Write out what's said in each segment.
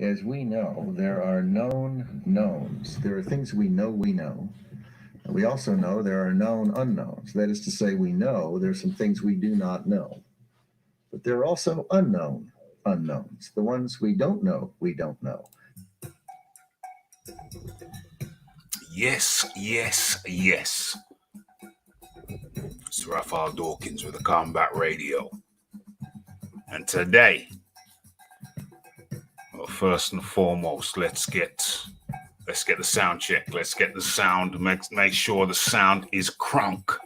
as we know, there are known knowns. There are things we know. And we also know there are known unknowns. That is to say, we know there's some things we do not know. But there are also unknown unknowns. The ones we don't know, we don't know. Yes. It's Raphael Dawkins with the Combat Radio. And today, well, first and foremost, let's get the sound check. Let's get the sound, make sure the sound is crunk.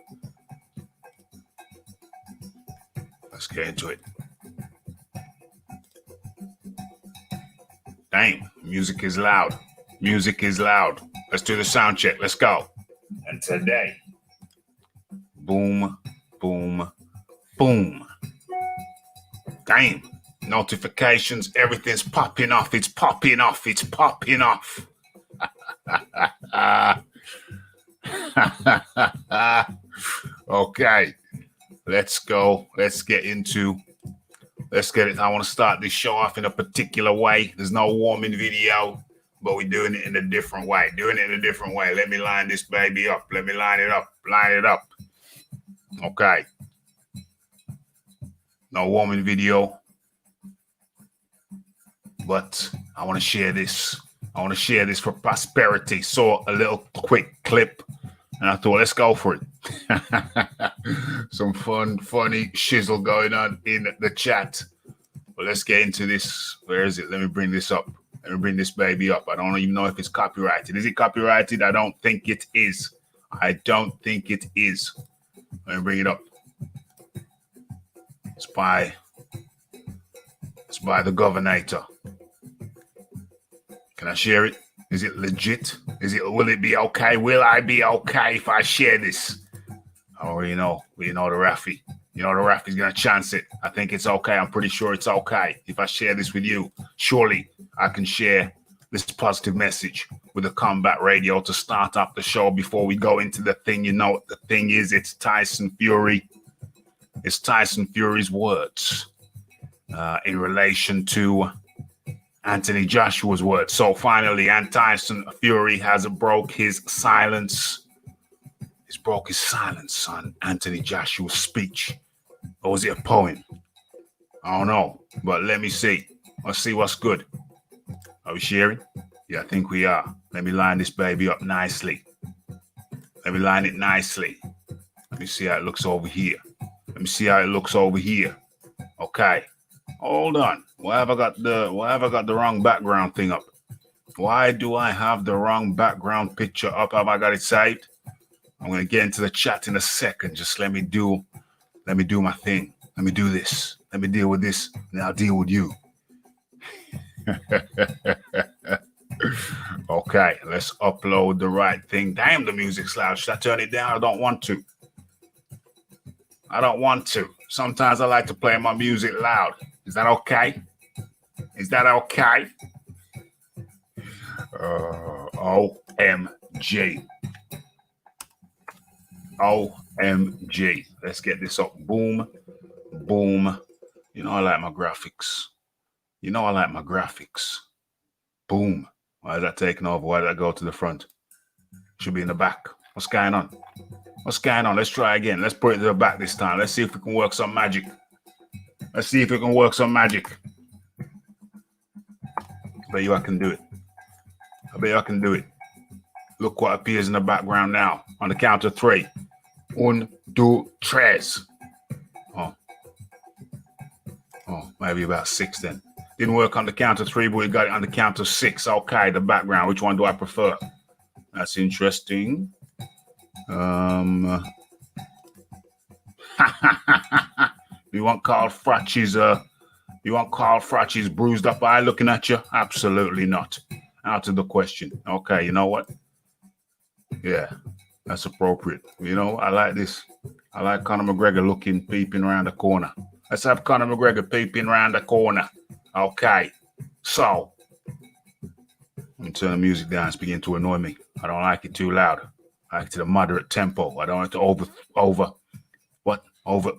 Let's get into it. Damn, music is loud. Let's do the sound check. Let's go. And today, boom, boom, boom. Damn, notifications, everything's popping off. It's popping off. Okay, let's go. Let's get it. I want to start this show off in a particular way. There's no warming video, but we're doing it in a different way. Let me line this baby up. Let me line it up. Okay. No warming video, but I want to share this. For prosperity. Saw a little quick clip, and I thought, let's go for it. Some funny shizzle going on in the chat. But let's get into this. Where is it? Let me bring this up. Let me bring this baby up. I don't even know if it's copyrighted. Is it copyrighted? I don't think it is. Let me bring it up. It's by the governor. Can I share it? Is it legit? Will it be okay? Will I be okay if I share this? I already know. We know the Rafi. The Rafi's gonna chance it. I think it's okay. I'm pretty sure it's okay if I share this with you. Surely I can share this positive message with the Combat Radio to start up the show before we go into the thing. You know what the thing is? It's Tyson Fury. It's Tyson Fury's words in relation to Anthony Joshua's words. So finally, Tyson Fury has broke his silence. He's broke his silence on Anthony Joshua's speech. Or was it a poem? I don't know. But let me see. Let's see what's good. Are we sharing? Yeah, I think we are. Let me line this baby up nicely. Let me line it nicely. Let me see how it looks over here. Okay. Hold on. Why have I got the wrong background thing up? Why do I have the wrong background picture up? Have I got it saved? I'm gonna get into the chat in a second. Just let me do my thing. Let me do this. Let me deal with this, and I'll deal with you. Okay, let's upload the right thing. Damn, the music's loud. Should I turn it down? I don't want to. Sometimes I like to play my music loud. Is that okay? OMG. Let's get this up. Boom. Boom. You know I like my graphics. Boom. Why is that taking over? Why did I go to the front? Should be in the back. What's going on? Let's try again. Let's put it to the back this time. Let's see if we can work some magic. I bet you I can do it. Look what appears in the background now. On the count of 3. 1, 2, 3. Oh, maybe about 6 then. Didn't work on the count of 3, but we got it on the count of 6. Okay, the background. Which one do I prefer? That's interesting. You want Carl Fratch's bruised up eye looking at you? Absolutely not. Out of the question. Okay, you know what? Yeah, that's appropriate. You know, I like this. I like Conor McGregor peeping around the corner. Let's have Conor McGregor peeping around the corner. Okay, so let me turn the music down. It's beginning to annoy me. I don't like it too loud. I like it at a moderate tempo. I don't want it to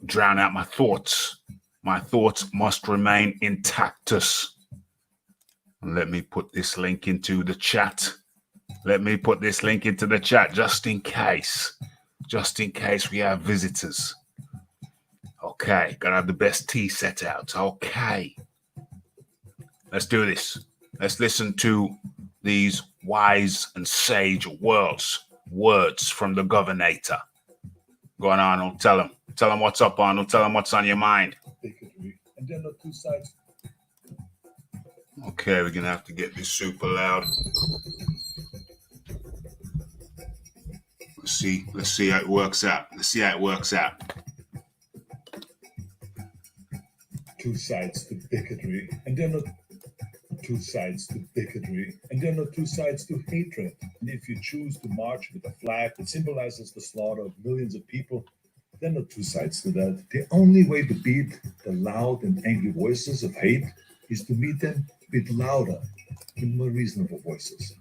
drown out my thoughts. My thoughts must remain intactus. And let me put this link into the chat. Let me put this link into the chat just in case we have visitors. Okay, gotta have the best tea set out. Okay, let's do this. Let's listen to these wise and sage words from the governator. Go on, Arnold. Tell him what's up, Arnold. Tell him what's on your mind. And there are two sides. Okay, we're gonna have to get this super loud. Let's see how it works out. Two sides to bigotry, and there are not two sides to bigotry, and there are not two sides to hatred. And if you choose to march with a flag that symbolizes the slaughter of millions of people, there are not two sides to that. The only way to beat the loud and angry voices of hate is to meet them with louder and more reasonable voices.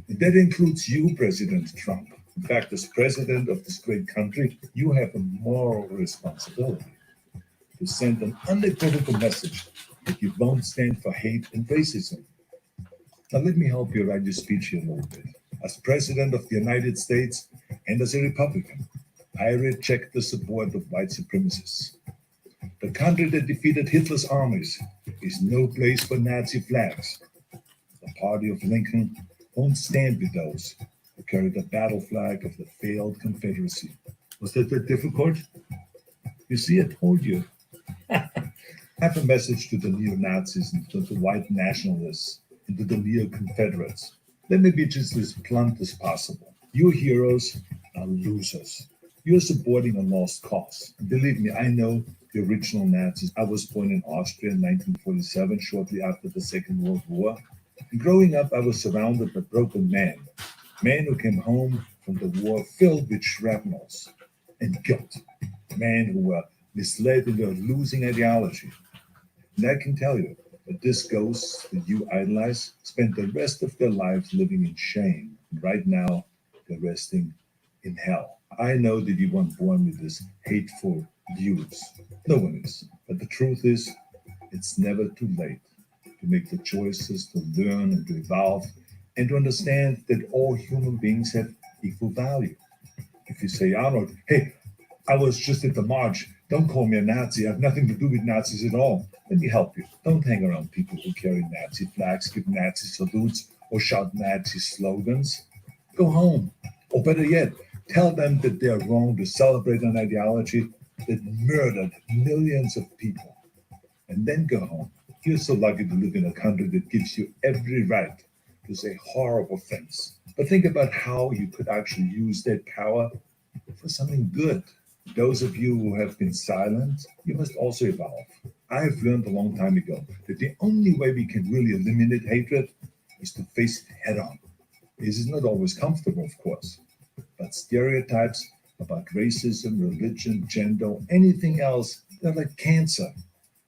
And that includes you, President Trump. In fact, as president of this great country, you have a moral responsibility to send an unequivocal message that you won't stand for hate and racism. Now, let me help you write your speech here a little bit. As president of the United States and as a Republican, I reject the support of white supremacists. The country that defeated Hitler's armies is no place for Nazi flags. The party of Lincoln won't stand with those who carry the battle flag of the failed Confederacy. Was that difficult? You see, I told you. I have a message to the neo-Nazis and to the white nationalists and to the neo-Confederates. Let me be just as blunt as possible. You heroes are losers. You're supporting a lost cause. And believe me, I know the original Nazis. I was born in Austria in 1947, shortly after the Second World War. And growing up, I was surrounded by broken men who came home from the war filled with shrapnels and guilt, men who were misled into a losing ideology. And I can tell you that this ghost that you idolize spent the rest of their lives living in shame. And right now, they're resting in hell. I know that you weren't born with this hateful views. No one is. But the truth is, it's never too late to make the choices, to learn and to evolve, and to understand that all human beings have equal value. If you say, Arnold, hey, I was just at the march, don't call me a Nazi, I have nothing to do with Nazis at all. Let me help you. Don't hang around people who carry Nazi flags, give Nazi salutes, or shout Nazi slogans. Go home. Or better yet, tell them that they're wrong to celebrate an ideology that murdered millions of people. And then go home. You're so lucky to live in a country that gives you every right to say horrible things. But think about how you could actually use that power for something good. Those of you who have been silent, you must also evolve. I have learned a long time ago that the only way we can really eliminate hatred is to face it head on. This is not always comfortable, of course, but stereotypes about racism, religion, gender, anything else, they're like cancer.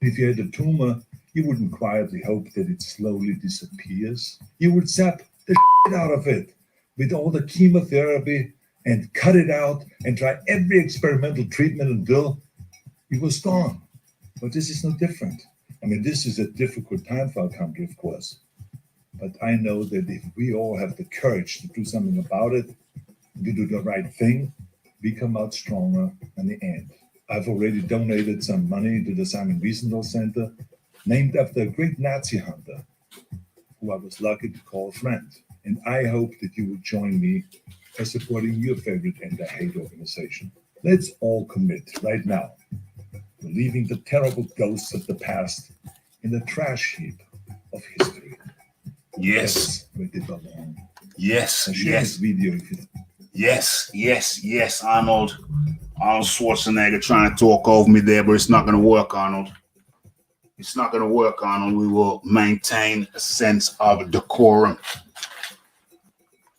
If you had a tumor, you wouldn't quietly hope that it slowly disappears. You would zap the shit out of it with all the chemotherapy and cut it out and try every experimental treatment until it was gone. But this is no different. I mean, this is a difficult time for our country, of course. But I know that if we all have the courage to do something about it, to do the right thing, we come out stronger in the end. I've already donated some money to the Simon Wiesenthal Center, named after a great Nazi hunter, who I was lucky to call a friend. And I hope that you will join me by supporting your favorite anti-hate organization. Let's all commit right now to leaving the terrible ghosts of the past in the trash heap of history. Yes. That's where they belong. Yes. I'll share this video if you... Yes, Arnold Schwarzenegger trying to talk over me there, but it's not going to work, Arnold. It's not going to work, Arnold. We will maintain a sense of decorum.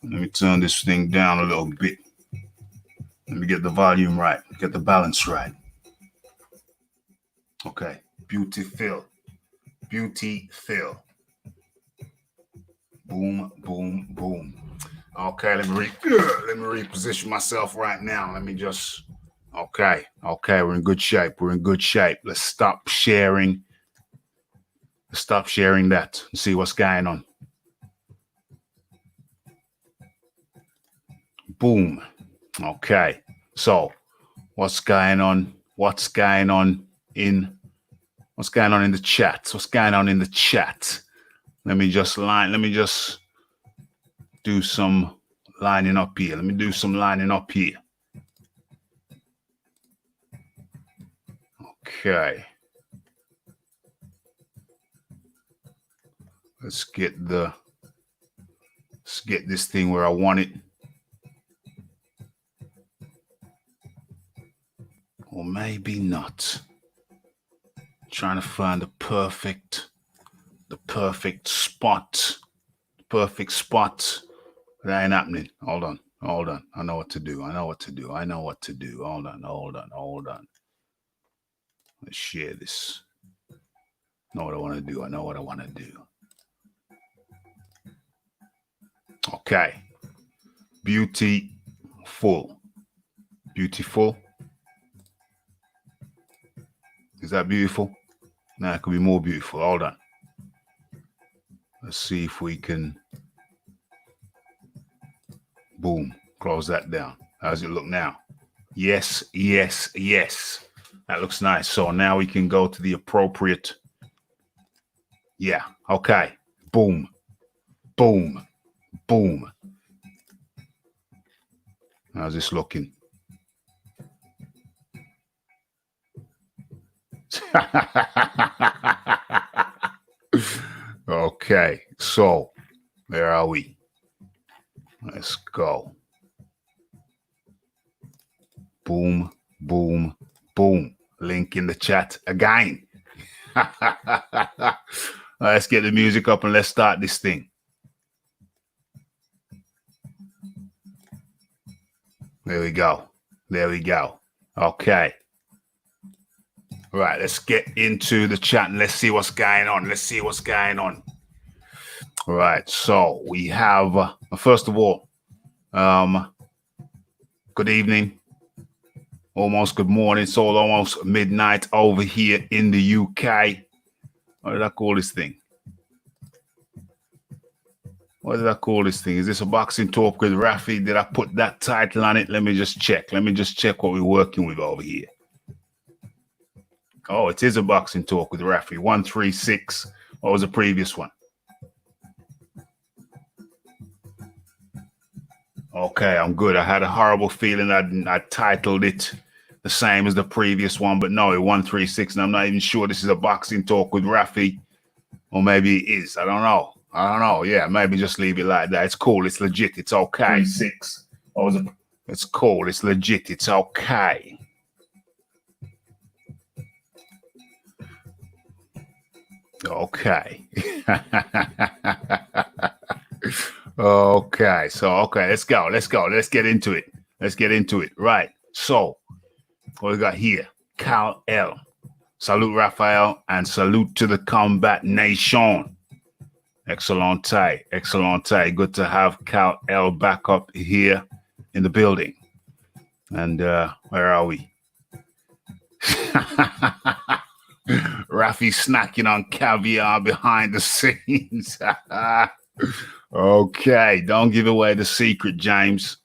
Let me turn this thing down a little bit. Let me get the volume right, get the balance right. Okay, Beauty Phil. Boom, boom, boom. Okay, let me reposition myself right now. Let me just, okay, we're in good shape. Let's stop sharing Stop sharing that and see what's going on. Boom. Okay. So what's going on? What's going on in the chat? What's going on in the chat? Let me just do some lining up here. Let me do some lining up here. Okay. Let's get this thing where I want it. Or maybe not. Trying to find the perfect spot. Perfect spot. That ain't happening. Hold on. I know what to do. Hold on. Let's share this. I know what I want to do. Okay. Beautiful. Is that beautiful? Nah, it could be more beautiful. Hold on. Let's see if we can. Boom. Close that down. How does it look now? Yes. That looks nice. So now we can go to the appropriate. Yeah. Okay. Boom. How's this looking? Okay. So where are we? Let's go. Boom. Link in the chat again. Let's get the music up and let's start this thing. There we go. Okay. Right, let's get into the chat and let's see what's going on. All right, so we have, first of all, good evening, almost good morning. It's almost midnight over here in the UK. What did I call this thing? Is this a boxing talk with Rafi? Did I put that title on it? Let me just check what we're working with over here. Oh, it is a boxing talk with Rafi. 136. What was the previous one? Okay, I'm good. I had a horrible feeling I titled it the same as the previous one, but no, 136, and I'm not even sure this is a boxing talk with Rafi, or maybe it is. I don't know. Yeah, maybe just leave it like that. It's cool. It's legit. It's okay. 36. It's cool. It's legit. It's okay. Okay. Okay. So, let's go. Let's get into it. Right. So, what we got here? Cal L. Salute, Raphael, and salute to the Combat Nation. Excellente. Good to have Cal L back up here in the building. And where are we? Rafi snacking on caviar behind the scenes. Okay, don't give away the secret, James.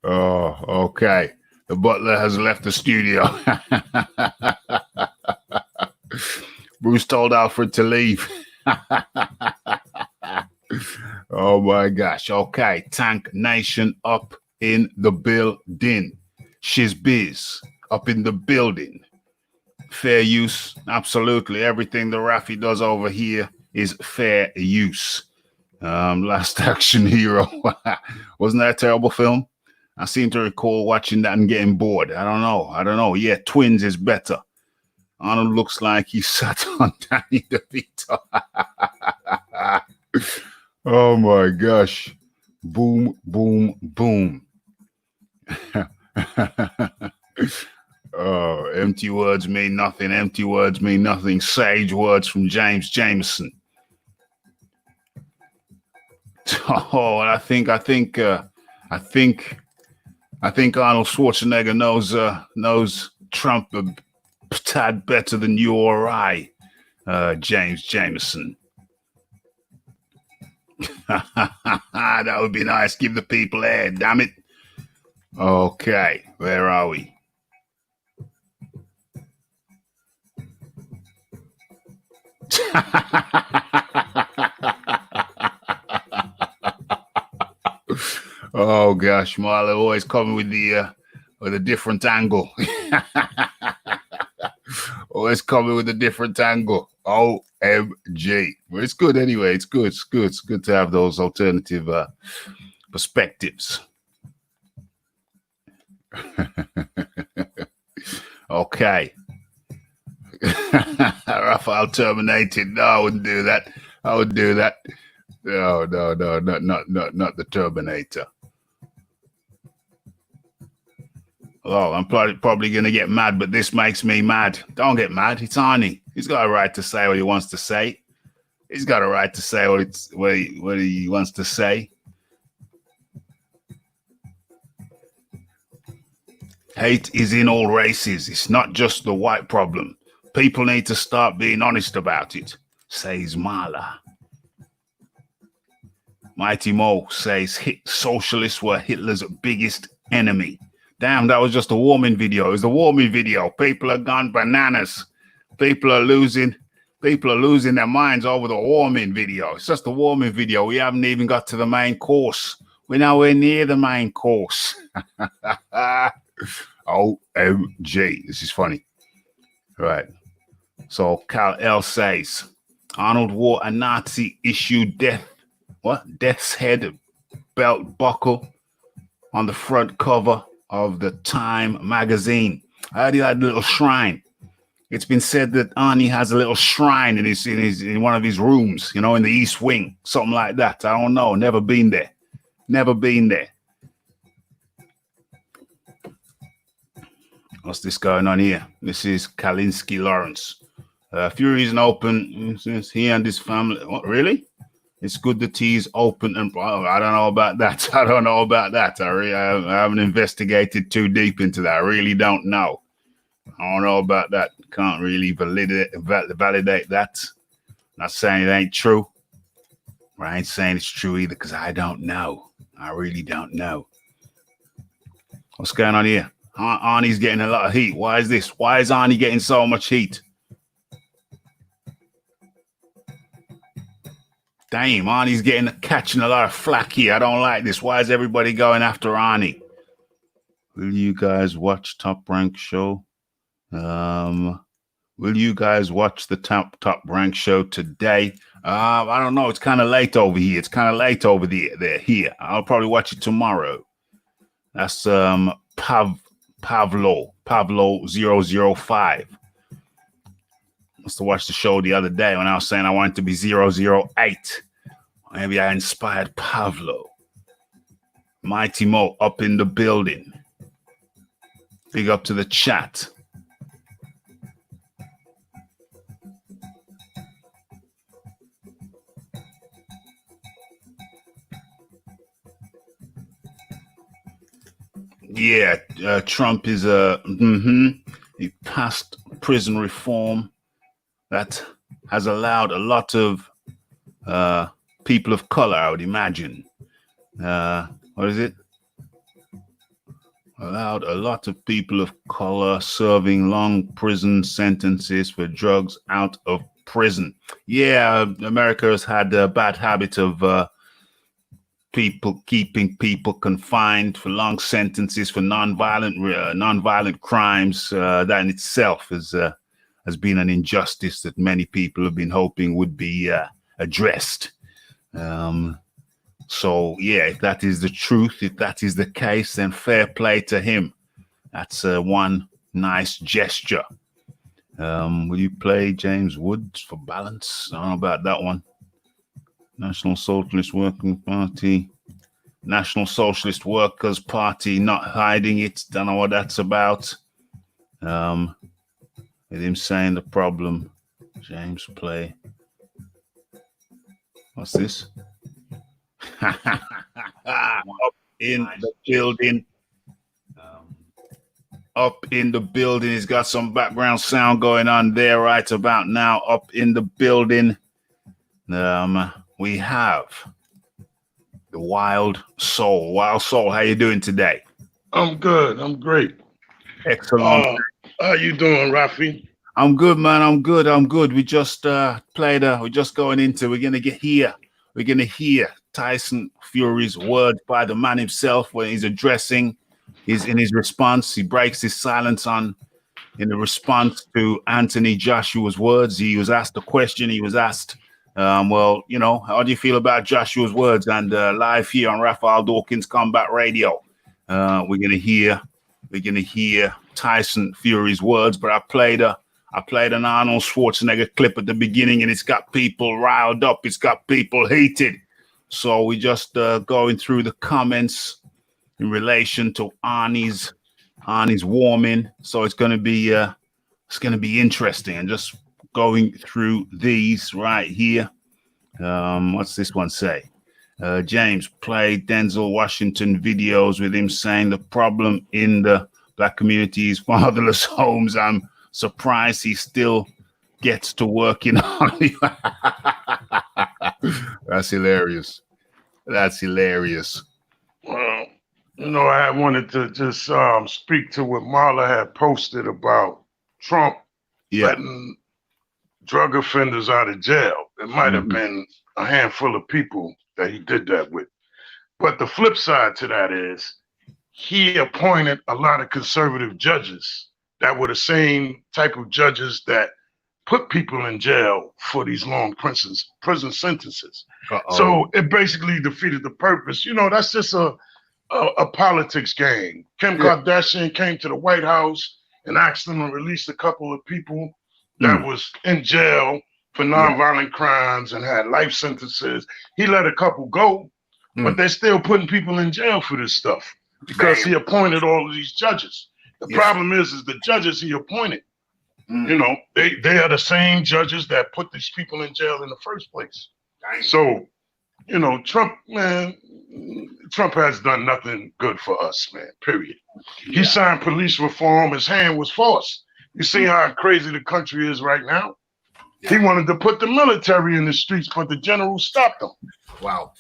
Oh, okay. The butler has left the studio. Bruce told Alfred to leave. Oh my gosh. Okay, Tank Nation up in the building. Shizbiz up in the building. Fair use, absolutely. Everything the Rafi does over here is fair use. Last Action Hero. Wasn't that a terrible film? I seem to recall watching that and getting bored. I don't know. Yeah, Twins is better. Arnold looks like he sat on Danny DeVito. Oh my gosh. Boom. Oh, empty words mean nothing. Sage words from James Jameson. Oh, I think Arnold Schwarzenegger knows Trump a tad better than you or I, James Jameson. That would be nice. Give the people air, damn it. Okay, where are we? Oh gosh, Marla always coming with a different angle. Always coming with a different angle. OMG. Well, it's good anyway. It's good. It's good. It's good to have those alternative perspectives. Okay. Raphael terminated. No, I wouldn't do that. I would do that. No, not the Terminator. Oh, I'm probably going to get mad, but this makes me mad. Don't get mad. It's Arnie. He's got a right to say what he wants to say. He's got a right to say what he wants to say. Hate is in all races. It's not just the white problem. People need to start being honest about it, says Marla. Mighty Mo says socialists were Hitler's biggest enemy. Damn, that was just a warming video. It was a warming video. People are gone bananas. People are losing their minds over the warming video. It's just a warming video. We haven't even got to the main course. We're nowhere near the main course. OMG. This is funny. Right. So Cal L says, Arnold wore a Nazi issued death's head belt buckle on the front cover of the Time magazine. I heard he had a little shrine. It's been said that Arnie has a little shrine in one of his rooms, in the East Wing, something like that. I don't know. Never been there. What's this going on here? This is Kalinsky Lawrence. Fury is open since he and his family. What, really? It's good that he's open and I don't know about that. I haven't investigated too deep into that. I really don't know. I don't know about that. Can't really validate that. Not saying it ain't true. But I ain't saying it's true either because I don't know. I really don't know. What's going on here? Arnie's getting a lot of heat. Why is this? Why is Arnie getting so much heat? Damn, Arnie's catching a lot of flack here. I don't like this. Why is everybody going after Arnie? Will you guys watch Top Rank Show? Will you guys watch the Top Rank Show today? I don't know. It's kind of late over here. Here. I'll probably watch it tomorrow. That's Pavlo 005. Must have watched the show the other day when I was saying I wanted to be 008. Maybe I inspired Pavlo. Mighty Mo up in the building. Big up to the chat. Yeah, Trump is he passed prison reform that has allowed a lot of people of color, I would imagine. What is it? Allowed a lot of people of color serving long prison sentences for drugs out of prison. Yeah, America has had a bad habit of keeping people confined for long sentences for non-violent crimes. That in itself has been an injustice that many people have been hoping would be addressed. So yeah, if that is the truth, if that is the case, then fair play to him. That's one nice gesture. Will you play James Woods for balance? I don't know about that one. National Socialist Working Party. National Socialist Workers Party, not hiding it. Don't know what that's about. With him saying the problem. James, play. What's this? Up in the building. up in the building. He's got some background sound going on there right about now. Up in the building. We have the Wild Soul. Wild Soul, how you doing today? I'm good. I'm great. Excellent. How you doing, Rafi? I'm good, man. I'm good. We just we're just going into, we're gonna hear Tyson Fury's word by the man himself when he's addressing in his response. He breaks his silence in the response to Anthony Joshua's words. He was asked a question. He was asked, well, you know, how do you feel about Joshua's words? And live here on Raphael Dawkins Combat Radio, we're gonna hear Tyson Fury's words. But I played an Arnold Schwarzenegger clip at the beginning, and it's got people riled up. It's got people heated. So we just going through the comments in relation to Arnie's warming. So it's gonna be interesting, and just going through these right here. What's this one say? James played Denzel Washington videos with him saying the problem in the Black community is fatherless homes. I'm surprised he still gets to work in Hollywood. That's hilarious. That's hilarious. Well, you know, I wanted to just speak to what Marla had posted about Trump letting drug offenders out of jail. It might have been a handful of people that he did that with. But the flip side to that is he appointed a lot of conservative judges that were the same type of judges that put people in jail for these long prison sentences. So it basically defeated the purpose. You know, that's just a politics game. Kim Kardashian came to the White House and asked them to release a couple of people that was in jail for nonviolent crimes and had life sentences. He let a couple go, but they're still putting people in jail for this stuff because he appointed all of these judges. The problem is the judges he appointed, you know, they are the same judges that put these people in jail in the first place. So, you know, Trump has done nothing good for us, man, period. He signed police reform. His hand was forced. You see how crazy the country is right now? He wanted to put the military in the streets, but the general stopped him. Wow.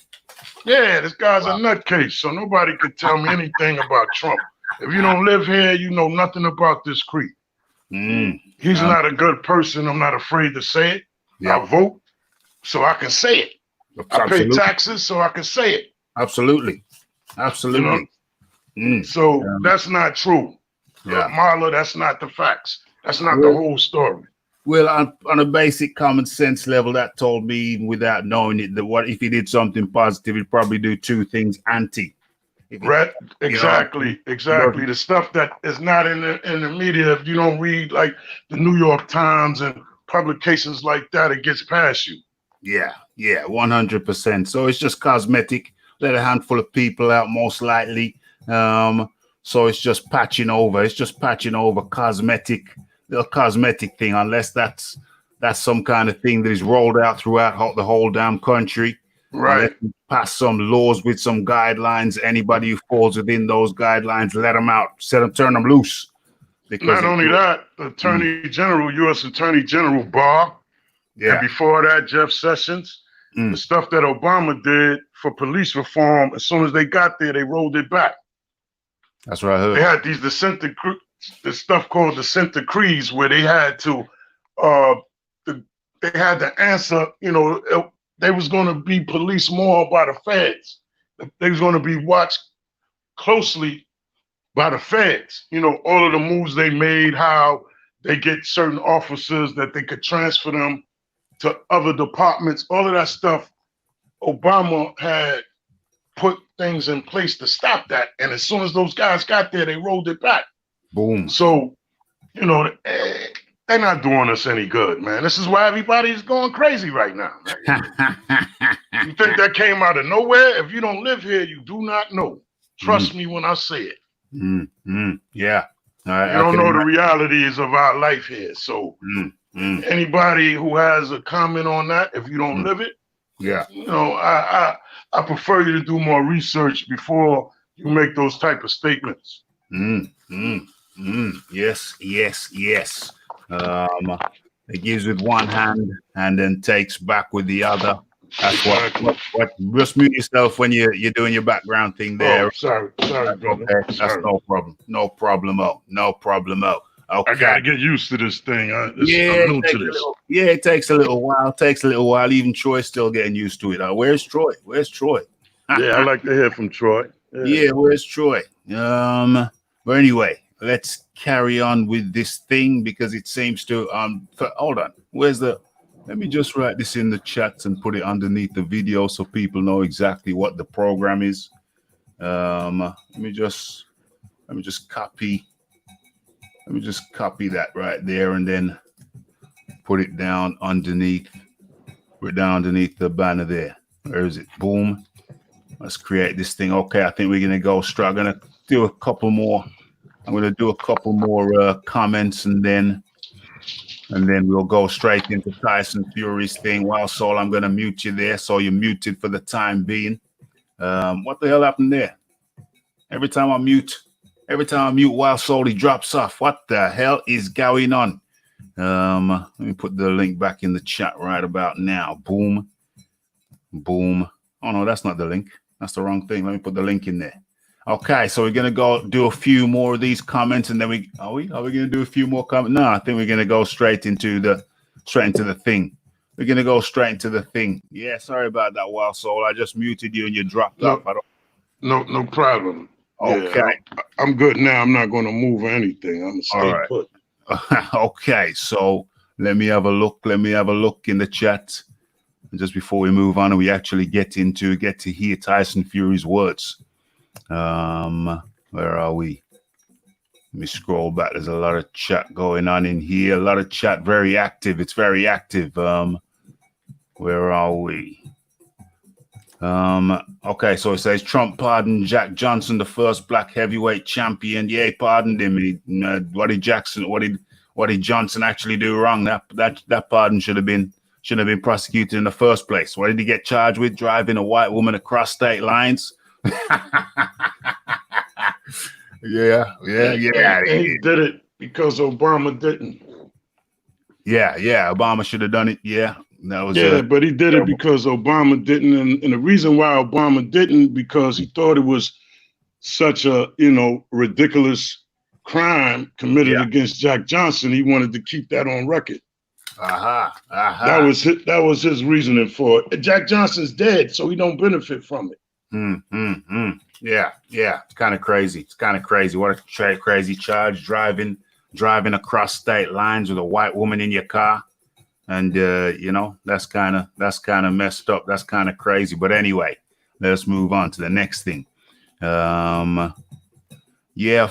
Yeah, this guy's a nutcase, so nobody could tell me anything about Trump. If you don't live here, you know nothing about this creep. He's not a good person. I'm not afraid to say it. I vote so I can say it. I pay taxes so I can say it. Absolutely. You know? So that's not true. Marla, that's not the facts. That's not the whole story. Well, on a basic common sense level, that told me, even without knowing it, that what if he did something positive, he'd probably do two things anti. Right, exactly. The stuff that is not in the media, if you don't read like the New York Times and publications like that, it gets past you. Yeah, 100%. So it's just cosmetic. Let a handful of people out, most likely. So it's just patching over. It's just patching over cosmetic thing, unless that's some kind of thing that is rolled out throughout the whole damn country. Right. Pass some laws with some guidelines. Anybody who falls within those guidelines, let them out, turn them loose. Because not only that, the Attorney General, U.S. Attorney General Barr, and before that, Jeff Sessions, the stuff that Obama did for police reform, as soon as they got there, they rolled it back. That's what I heard. They had these this stuff called dissent decrees where they had to answer, you know, they was going to be policed more by the feds. They was going to be watched closely by the feds. You know, all of the moves they made, how they get certain officers that they could transfer them to other departments, all of that stuff. Obama had put things in place to stop that. And as soon as those guys got there, they rolled it back. Boom. So, you know, they're not doing us any good, man. This is why everybody's going crazy right now. You think that came out of nowhere? If you don't live here, you do not know. Trust me when I say it. Yeah. You don't know the realities of our life here. So anybody who has a comment on that, if you don't live it, you know, I prefer you to do more research before you make those type of statements. Yes, yes, yes. It gives with one hand and then takes back with the other. That's Exactly. what. Just mute yourself when you're doing your background thing there. Oh, sorry, That's brother. okay. That's Sorry. no problem. No problemo. No problemo. I Okay. gotta get used to this thing. I'm Yeah, new it to takes a this. little. Yeah, it takes a little while. Takes a little while. Even Troy's still getting used to it. Where's Troy? Where's Troy? Yeah, I like to hear from Troy. Yeah, where's Troy? But anyway, let's carry on with this thing because it seems to hold on. Let me just write this in the chat and put it underneath the video so people know exactly what the program is. Let me just copy that right there and then put it down underneath. Put it down underneath the banner there. Where is it? Boom. Let's create this thing. Okay, I think we're gonna go straight. I'm gonna do a couple more. I'm gonna do a couple more comments and then we'll go straight into Tyson Fury's thing. Well, Saul, I'm gonna mute you there, so you're muted for the time being. What the hell happened there? Every time I mute Wild Soul, he drops off. What the hell is going on? Let me put the link back in the chat right about now. Boom, boom. Oh no, that's not the link. That's the wrong thing. Let me put the link in there. Okay, so we're gonna go do a few more of these comments, and then are we gonna do a few more comments? No, I think we're gonna go straight into the thing. We're gonna go straight into the thing. Yeah, sorry about that, Wild Soul. I just muted you and you dropped off. No problem. Okay, yeah, I'm good now. I'm not going to move or anything. I'm stay right. put. Okay, so let me have a look. Let me have a look in the chat. Just before we move on and we actually get to hear Tyson Fury's words. Where are we? Let me scroll back. There's a lot of chat going on in here. A lot of chat, very active. It's very active. Where are we? Okay, so it says Trump pardoned Jack Johnson, the first black heavyweight champion. Yeah, he pardoned him. What did Johnson actually do wrong? That pardon should have been prosecuted in the first place. What did he get charged with? Driving a white woman across state lines? Yeah. And he did it because Obama didn't. Yeah. Obama should have done it. Yeah. That was but he did it because Obama didn't. And the reason why Obama didn't, because he thought it was such a, ridiculous crime committed against Jack Johnson. He wanted to keep that on record. That was his reasoning for it. Jack Johnson's dead, so he don't benefit from it. Yeah. It's kind of crazy. What a crazy charge, driving across state lines with a white woman in your car. And that's kind of messed up. That's kind of crazy. But anyway, let's move on to the next thing. If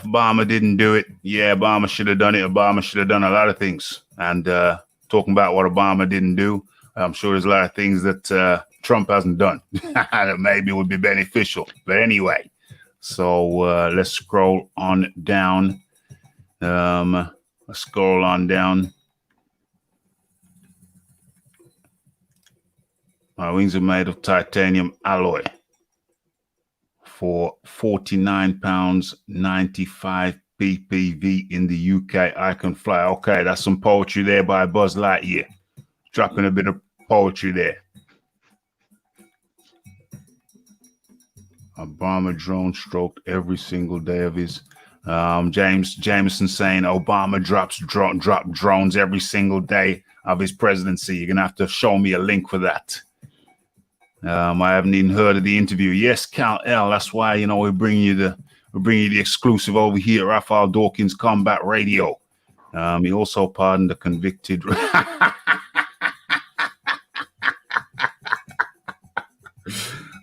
Obama didn't do it, Obama should have done it. Obama should have done a lot of things. And talking about what Obama didn't do, I'm sure there's a lot of things that Trump hasn't done that maybe would be beneficial. But anyway, so let's scroll on down. My wings are made of titanium alloy for £49.95 ppv in the UK. I can fly. Okay, that's some poetry there by Buzz Lightyear. Dropping a bit of poetry there. Obama drone stroked every single day of his. Jameson saying Obama dropped drones every single day of his presidency. You're gonna have to show me a link for that. I haven't even heard of the interview. Yes, Cal L. That's why we bring you the exclusive over here at Raphael Dawkins Combat Radio. He also pardoned the convicted.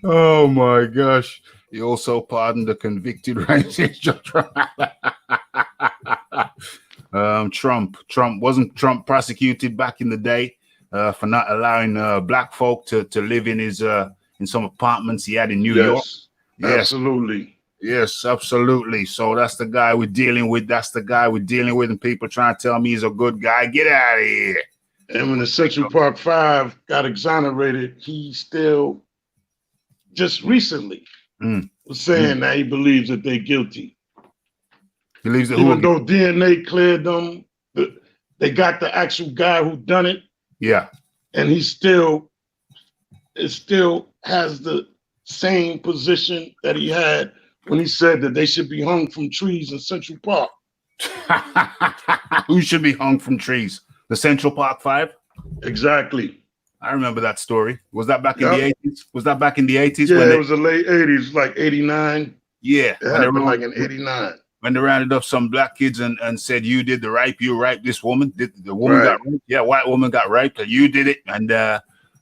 Oh my gosh! He also pardoned the convicted racist. Trump prosecuted back in the day for not allowing black folk to live in his in some apartments he had in New York. Yes, absolutely. Yes, absolutely. So that's the guy we're dealing with. And people trying to tell me he's a good guy. Get out of here. And when the Central Park 5 got exonerated, he still just recently was saying that he believes that they're guilty. Believes that even though DNA cleared them, they got the actual guy who done it. Yeah. And it still has the same position that he had when he said that they should be hung from trees in Central Park. Who should be hung from trees? The Central Park Five? Exactly. I remember that story. Was that back in the 80s? Was that back in the 80s? Yeah, it was the late 80s, like 89. Yeah. It happened like in 89. When they rounded up some black kids and said, you did the rape, you raped this woman. The woman got raped. Yeah, white woman got raped, and you did it. And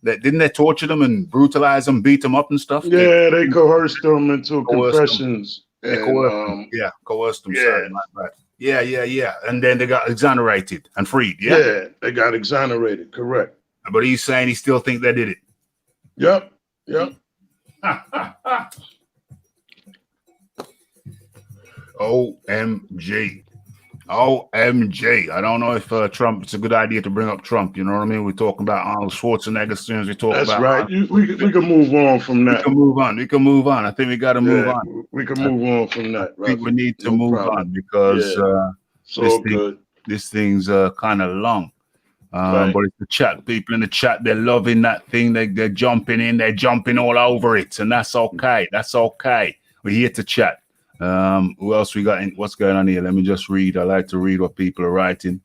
didn't they torture them and brutalize them, beat them up and stuff? Yeah, they coerced them into confessions. They coerced them. Yeah. Like yeah. And then they got exonerated and freed. Yeah? Yeah, they got exonerated, correct. But he's saying he still think they did it. Yep. OMG. I don't know if Trump, it's a good idea to bring up Trump. You know what I mean? We're talking about Arnold Schwarzenegger as soon as we talk That's about. That's right. We can move on from that. We can move on. I think we got to move on. We can move on from that. I think we need to move on because this thing's kind of long. But it's the chat. People in the chat, they're loving that thing. They're jumping in. They're jumping all over it. And that's okay. That's okay. We're here to chat. Who else we got? What's going on here? Let me just read. I like to read what people are writing.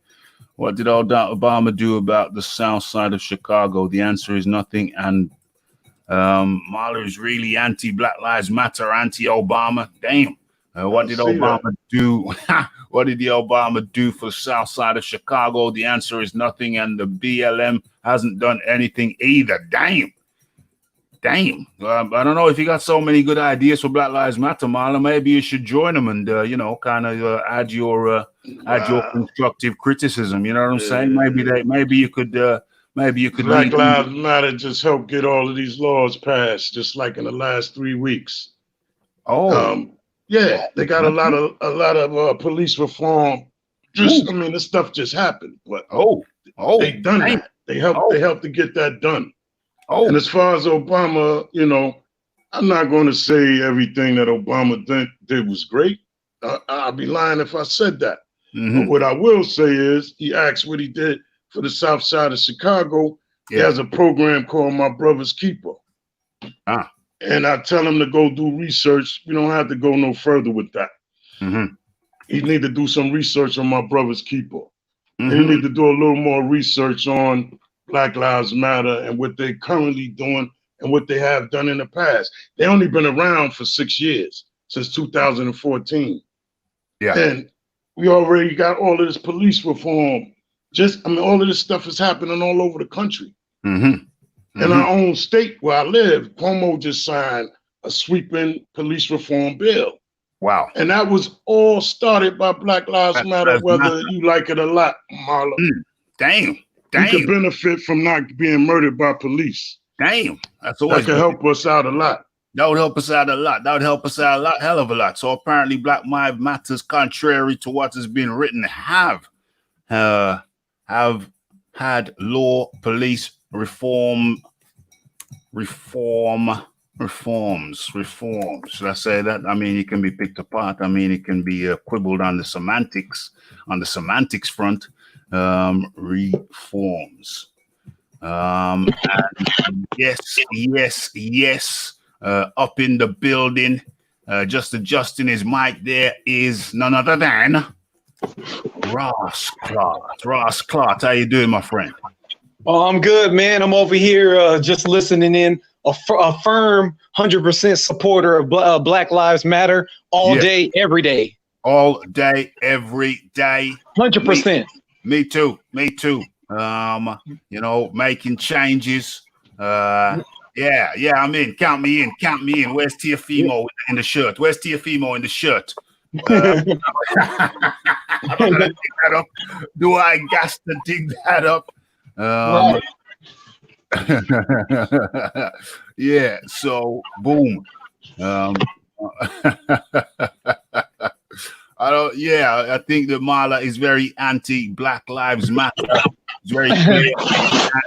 What did Obama do about the south side of Chicago? The answer is nothing. And Marla is really anti-Black Lives Matter, anti-Obama. Damn. What did Obama do? What did the Obama do for the south side of Chicago? The answer is nothing. And the BLM hasn't done anything either. Damn. I don't know if you got so many good ideas for Black Lives Matter, Marla. Maybe you should join them and kind of add your constructive criticism. You know what I'm saying? Maybe you could. Black Lives Matter just helped get all of these laws passed, just like in the last 3 weeks. Yeah, they got a lot of police reform. This stuff just happened, but they done that. They helped to get that done. And as far as Obama, I'm not going to say everything that Obama did was great. I'd be lying if I said that. But what I will say is he asked what he did for the south side of Chicago. He has a program called My Brother's Keeper. And I tell him to go do research. We don't have to go no further with that. He need to do some research on My Brother's Keeper. He need to do a little more research on Black Lives Matter and what they're currently doing and what they have done in the past. They only been around for 6 years, since 2014. Yeah. And we already got all of this police reform. All of this stuff is happening all over the country. In our own state where I live, Cuomo just signed a sweeping police reform bill. Wow. And that was all started by Black Lives Matter, whether you like it or not, Marla. Damn. We could benefit from not being murdered by police. Damn. That could help us out a lot. That would help us out a lot. That would help us out a lot, hell of a lot. So apparently Black Lives Matters, contrary to what has been written, have had law, police reforms. Should I say that? I mean, it can be picked apart. I mean, it can be quibbled on the semantics front. Reforms. And yes. Up in the building, just adjusting his mic. There is none other than Ross Clark. How you doing, my friend? Oh, I'm good, man. I'm over here just listening in. A firm 100% supporter of Black Lives Matter all day, every day. All day, every day. 100%. Me too. Making changes. I'm in. Count me in. Where's Tiafimo in the shirt? I'm gonna dig that up. Do I gas to dig that up? So boom. I think that Marla is very anti-Black Lives Matter. It's very clear.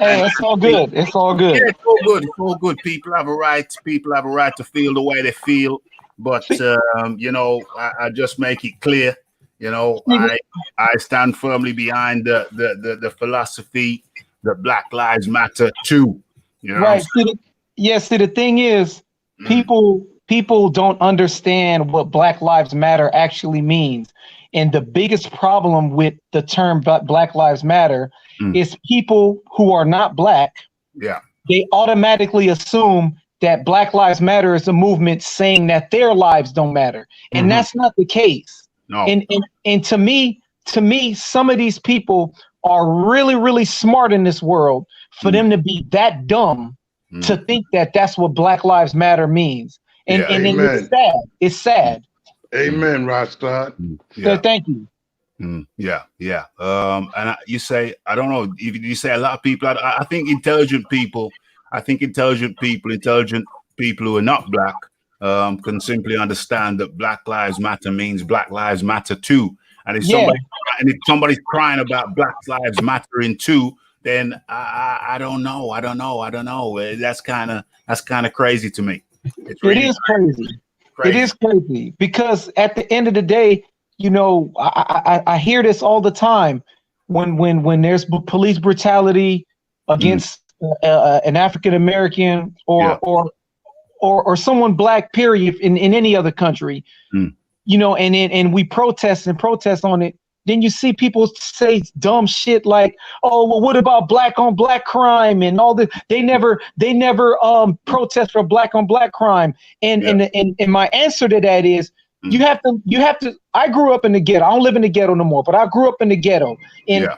It's all good. Yeah, it's all good. People have a right to feel the way they feel. But I just make it clear, You know, I stand firmly behind the philosophy that Black Lives Matter too. You know, Right. See, the thing is, people don't understand what Black Lives Matter actually means. And the biggest problem with the term Black Lives Matter is people who are not black. Yeah. They automatically assume that Black Lives Matter is a movement saying that their lives don't matter. And that's not the case. No. And to me, some of these people are really, really smart in this world for them to be that dumb to think that that's what Black Lives Matter means. And, Yeah, and amen. it's sad. Amen, Rostad. So thank you. Yeah. And you say, I don't know, if you say a lot of people, I think intelligent people who are not black can simply understand that Black Lives Matter means Black Lives Matter too. And if somebody's crying about Black Lives Mattering too, then I don't know. That's kind of crazy to me. It is crazy. It is crazy because at the end of the day, you know, I hear this all the time when there's police brutality against an African American or someone black, period, in any other country, you know, and we protest on it. Then you see people say dumb shit like, "Oh, well, what about black on black crime and all this?" They never protest for black on black crime. And my answer to that is, you have to. I grew up in the ghetto. I don't live in the ghetto no more, but I grew up in the ghetto. In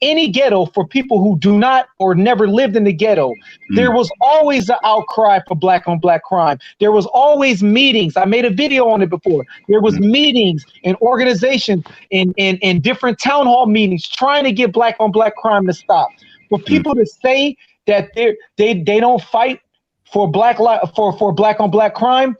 any ghetto, for people who do not or never lived in the ghetto, there was always an outcry for black on black crime. There was always meetings. I made a video on it before. There was meetings and organizations and different town hall meetings trying to get black on black crime to stop. For people to say that they don't fight for black on black crime.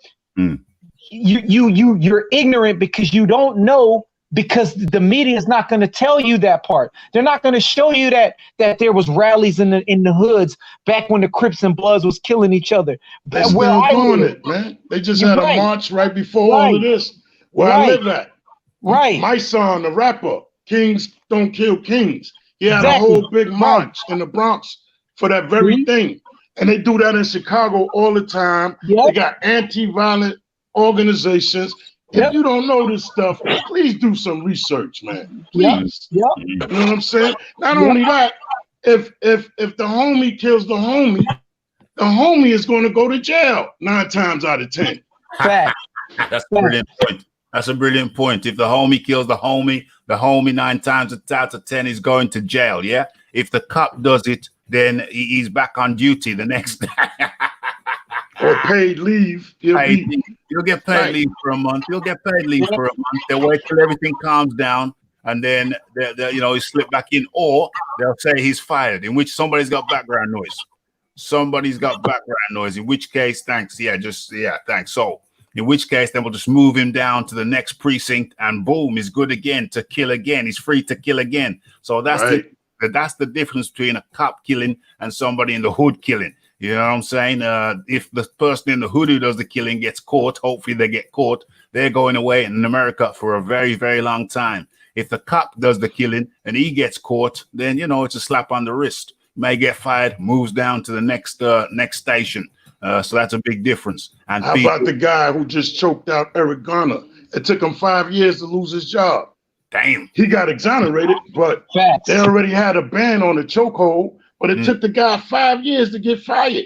You're ignorant because you don't know, because the media is not going to tell you that part. They're not going to show you that there was rallies in the hoods back when the Crips and Bloods was killing each other. They're still doing it, man. They just had a march right before all of this where I live at. Right. My son, the rapper, Kings Don't Kill Kings. He had a whole big march in the Bronx for that very thing. And they do that in Chicago all the time. They got anti-violent organizations. If you don't know this stuff, please do some research, man. Please. You know what I'm saying? Not only that, if the homie kills the homie is going to go to jail 9 times out of 10. Fact. That's a brilliant point. That's a brilliant point. If the homie kills the homie 9 times out of 10 is going to jail. Yeah. If the cop does it, then he's back on duty the next day. Or paid leave. You'll get paid leave for a month. They'll wait till everything calms down, and then he slip back in, or they'll say he's fired, in which somebody's got background noise. In which case, thanks. Thanks. So in which case, then we'll just move him down to the next precinct, and boom, he's good again to kill again. He's free to kill again. So that's the difference between a cop killing and somebody in the hood killing. You know what I'm saying? If the person in the hood who does the killing gets caught, hopefully they get caught, they're going away in America for a very, very long time. If the cop does the killing and he gets caught, then, it's a slap on the wrist. May get fired, moves down to the next station. So that's a big difference. And how about the guy who just choked out Eric Garner? It took him 5 years to lose his job. Damn. He got exonerated, but they already had a ban on the chokehold. But it took the guy 5 years to get fired.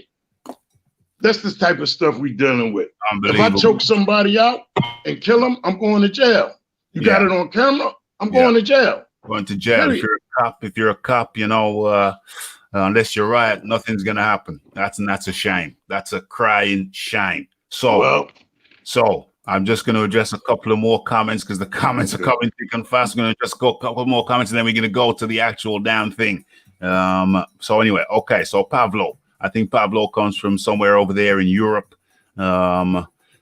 That's the type of stuff we dealing with. If I choke somebody out and kill him, I'm going to jail. You got it on camera, I'm going to jail. Going to jail. If you're a cop, unless you're right, nothing's gonna happen. That's a shame. That's a crying shame. So I'm just going to address a couple of more comments because the comments are coming thick and fast. I'm going to just go a couple more comments and then we're going to go to the actual damn thing. So anyway, okay. So Pablo, I think Pablo comes from somewhere over there in Europe,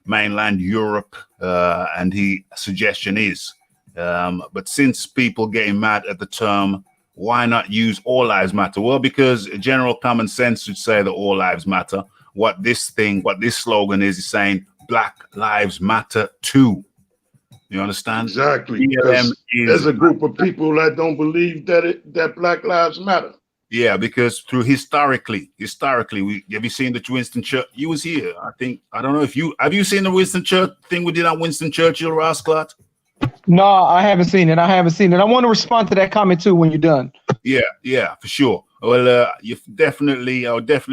mainland Europe. And his suggestion is, but since people getting mad at the term, why not use all lives matter? Well, because general common sense should say that all lives matter. What this slogan is saying, Black Lives Matter too. You understand? Exactly. BLM Because is there's a group of people that don't believe that Black Lives Matter. yeah, because through historically, have you seen the Winston Churchill? You was here, I think. I don't know if you have you seen the Winston Churchill thing we did on Winston Churchill, Rasclot? No, I haven't seen it. I want to respond to that comment too when you're done. Yeah, for sure. Well, I would definitely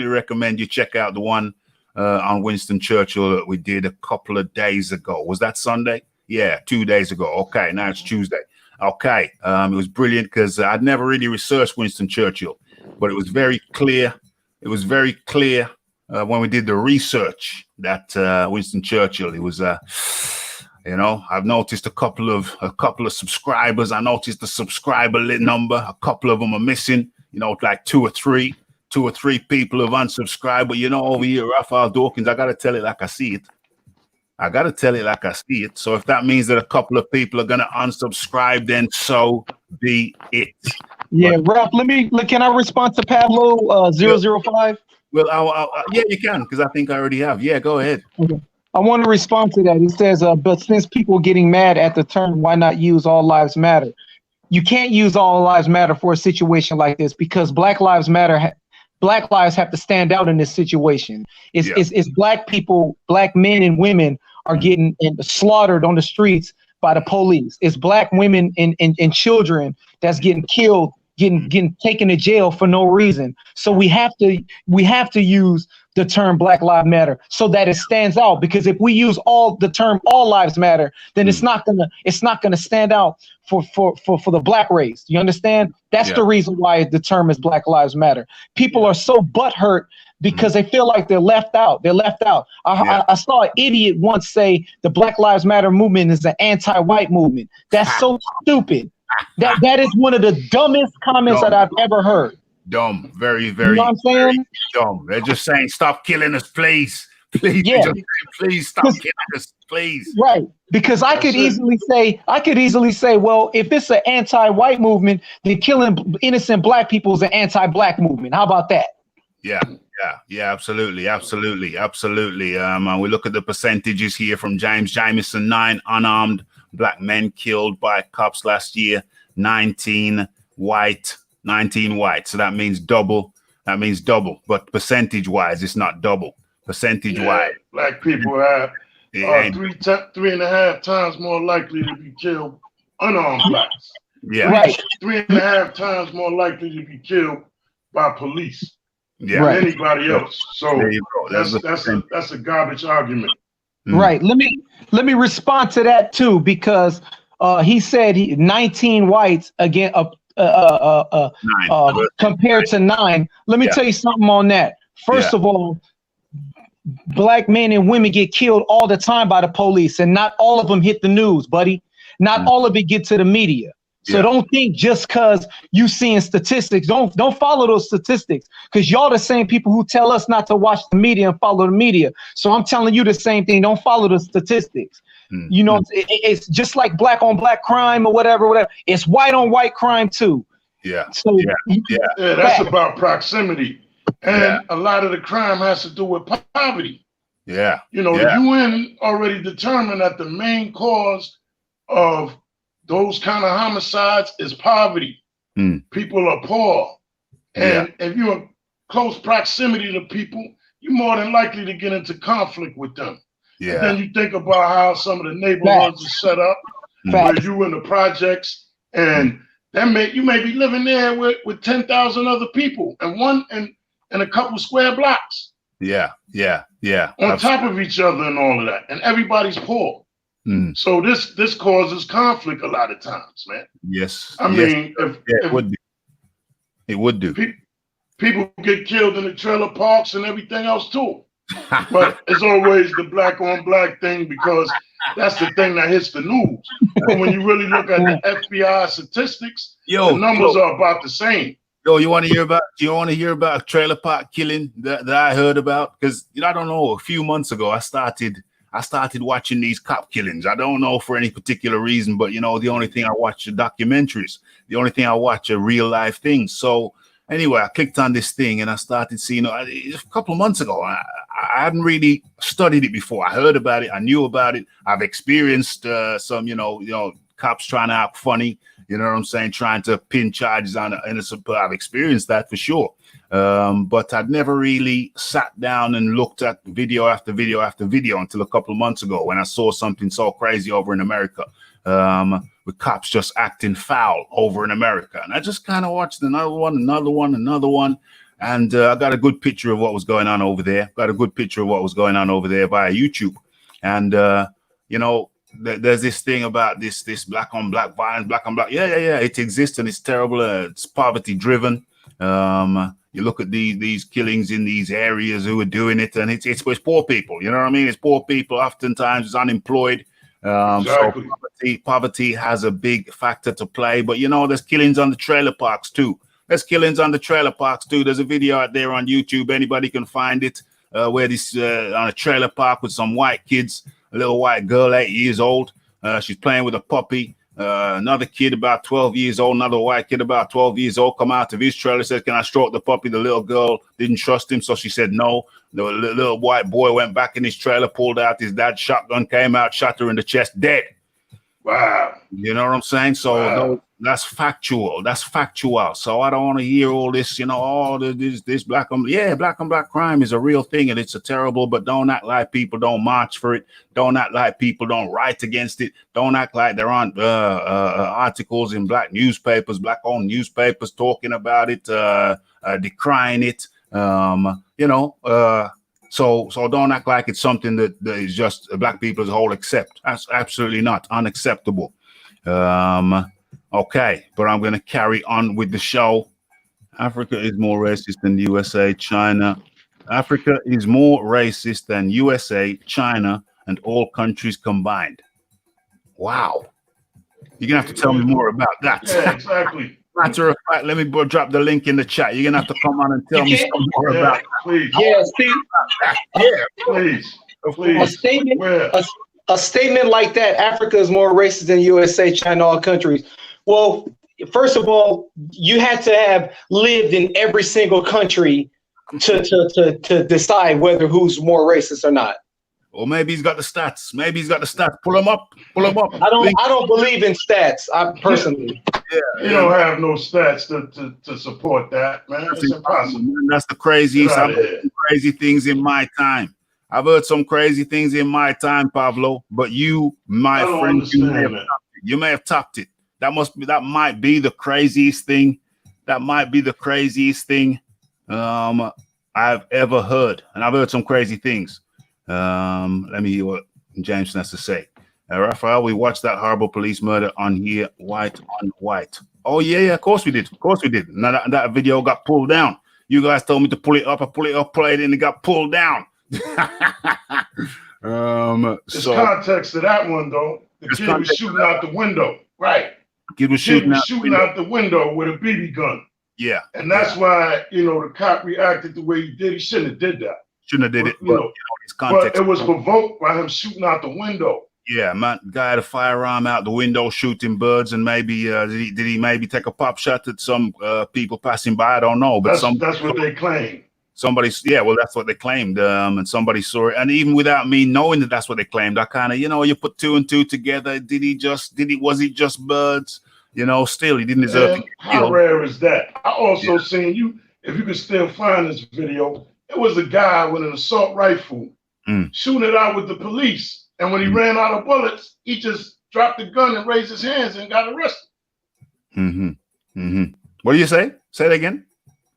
recommend you check out the one on Winston Churchill that we did a couple of days ago. Was that Sunday? Yeah, 2 days ago. Okay, now it's Tuesday. Okay, it was brilliant because I'd never really researched Winston Churchill, but it was very clear. It was very clear when we did the research that Winston Churchill. It was, you know, I've noticed a couple of subscribers. I noticed the subscriber number. A couple of them are missing. You know, like two or three people have unsubscribed. But you know, over here, Raphael Dawkins, I gotta tell it like I see it. So if that means that a couple of people are gonna unsubscribe, then so be it. Yeah, Ralph, can I respond to Pablo 005? Well, yeah, you can, because I think I already have. Yeah, go ahead. Okay. I want to respond to that. He says, but since people are getting mad at the term, why not use all lives matter? You can't use all lives matter for a situation like this because Black lives matter. Black lives have to stand out in this situation. It's Black people, Black men and women are getting slaughtered on the streets by the police. It's Black women and children that's getting killed, getting taken to jail for no reason. So we have to use the term Black Lives Matter so that it stands out, because if we use the term all lives matter, then it's not gonna stand out for the Black race. You understand? That's the reason why the term is Black Lives Matter. People are so butthurt because they feel like they're left out. I saw an idiot once say the Black Lives Matter movement is an anti-white movement. That's so stupid. That is one of the dumbest comments that I've ever heard. Dumb, very, very, you know what I'm saying? Dumb. They're just saying, stop killing us, please. Please, please stop killing us, please. Right. Because I could easily say, well, if it's an anti-white movement, then killing innocent Black people is an anti-Black movement. How about that? Yeah, absolutely. And we look at the percentages here from James Jamison: 9 unarmed Black men killed by cops last year, 19 white. So that means double. But percentage-wise, it's not double. Percentage-wise, Black people are 3.5 times more likely to be killed unarmed Blacks. Yeah, right. 3.5 times more likely to be killed by police than anybody else. So that's a garbage argument. Right. Let me respond to that too, because he said 19 whites again compared to 9. Let me tell you something on that. First of all, Black men and women get killed all the time by the police, and not all of them hit the news, buddy. Not all of it get to the media. So don't think just because you seeing statistics, don't follow those statistics, because y'all the same people who tell us not to watch the media and follow the media. So I'm telling you the same thing. Don't follow the statistics. You know, it's just like Black on Black crime or whatever. It's white on white crime too. Yeah. So that's about proximity. And a lot of the crime has to do with poverty. Yeah. You know, the UN already determined that the main cause of those kind of homicides is poverty. People are poor. And if you're in close proximity to people, you're more than likely to get into conflict with them. Yeah. Then you think about how some of the neighborhoods are set up, where you in the projects, and you may be living there with 10,000 other people and a couple square blocks. Yeah. On top of each other and all of that, and everybody's poor. So this causes conflict a lot of times, man. Yes. I mean, it would do. People get killed in the trailer parks and everything else too. But it's always the Black on Black thing, because that's the thing that hits the news. But when you really look at the FBI statistics, the numbers are about the same. You want to hear about a trailer park killing that I heard about? Because I don't know, a few months ago I started watching these cop killings. I don't know for any particular reason, but the only thing I watch are documentaries. The only thing I watch are real life things. So anyway, I clicked on this thing and I started seeing a couple of months ago. I hadn't really studied it before. I heard about it. I knew about it. I've experienced some, cops trying to act funny. You know what I'm saying? Trying to pin charges on an innocent person. I've experienced that for sure. But I'd never really sat down and looked at video after video after video until a couple of months ago when I saw something so crazy over in America, with cops just acting foul over in America. And I just kind of watched another one. And I got a good picture of what was going on over there. Via YouTube. And, there's this thing about this black on black violence, black on black. Yeah. It exists and it's terrible. It's poverty driven. You look at these killings in these areas who are doing it, and it's poor people. You know what I mean? It's poor people. Oftentimes it's unemployed. Exactly. So poverty has a big factor to play. But there's killings on the trailer parks too. There's a video out there on YouTube. Anybody can find it. Where this on a trailer park with some white kids. A little white girl, 8 years old. She's playing with a puppy. Another kid about 12 years old, another white kid about 12 years old, come out of his trailer, says, "Can I stroke the puppy?" The little girl didn't trust him, so she said no. The little white boy went back in his trailer, pulled out his dad's shotgun, came out, shot her in the chest, dead. Wow. You know what I'm saying? So wow. That's factual. So I don't want to hear all this, this black on black crime is a real thing and it's a terrible, but don't act like people don't march for it. Don't act like people don't write against it. Don't act like there aren't articles in black newspapers, black owned newspapers talking about it, decrying it. So don't act like it's something that is just black people as a whole accept. That's absolutely not unacceptable. Okay, but I'm going to carry on with the show. Africa is more racist than USA, China. Africa is more racist than USA, China, and all countries combined. Wow. You're going to have to tell me more about that. Yeah, exactly. Matter of fact, let me drop the link in the chat. You're going to have to come on and tell me some more about that. Please. Yeah, Steve. Please. A statement like that, Africa is more racist than USA, China, all countries. Well, first of all, you had to have lived in every single country to decide whether who's more racist or not. Or maybe he's got the stats. Pull them up. I don't believe in stats. I personally. You don't have no stats to support that, man. It's impossible. Man, that's the craziest. I've heard some crazy things in my time. Pablo. But you, my friend, you may have topped it. That might be the craziest thing. I've ever heard, and I've heard some crazy things. Let me hear what James has to say. Raphael, we watched that horrible police murder on here, white on white. Oh yeah, of course we did. Now that video got pulled down. You guys told me to pull it up. I pull it up, played it, and it got pulled down. There's context to that one though. The kid was shooting out the window, right? Kid was shooting out the window with a BB gun. Yeah, and that's why the cop reacted the way he did. He shouldn't have did that. But it was provoked by him shooting out the window. Yeah, man, guy had a firearm out the window shooting birds, and maybe did he maybe take a pop shot at some people passing by? I don't know, but that's what they claim. Well, that's what they claimed, and somebody saw it, and even without me knowing that that's what they claimed, I kind of, you put two and two together. Was it just birds? Still, he didn't deserve to get killed. How rare is that? I also seen you, if you can still find this video, it was a guy with an assault rifle shooting it out with the police, and when he ran out of bullets, he just dropped the gun and raised his hands and got arrested. What do you say? Say it again.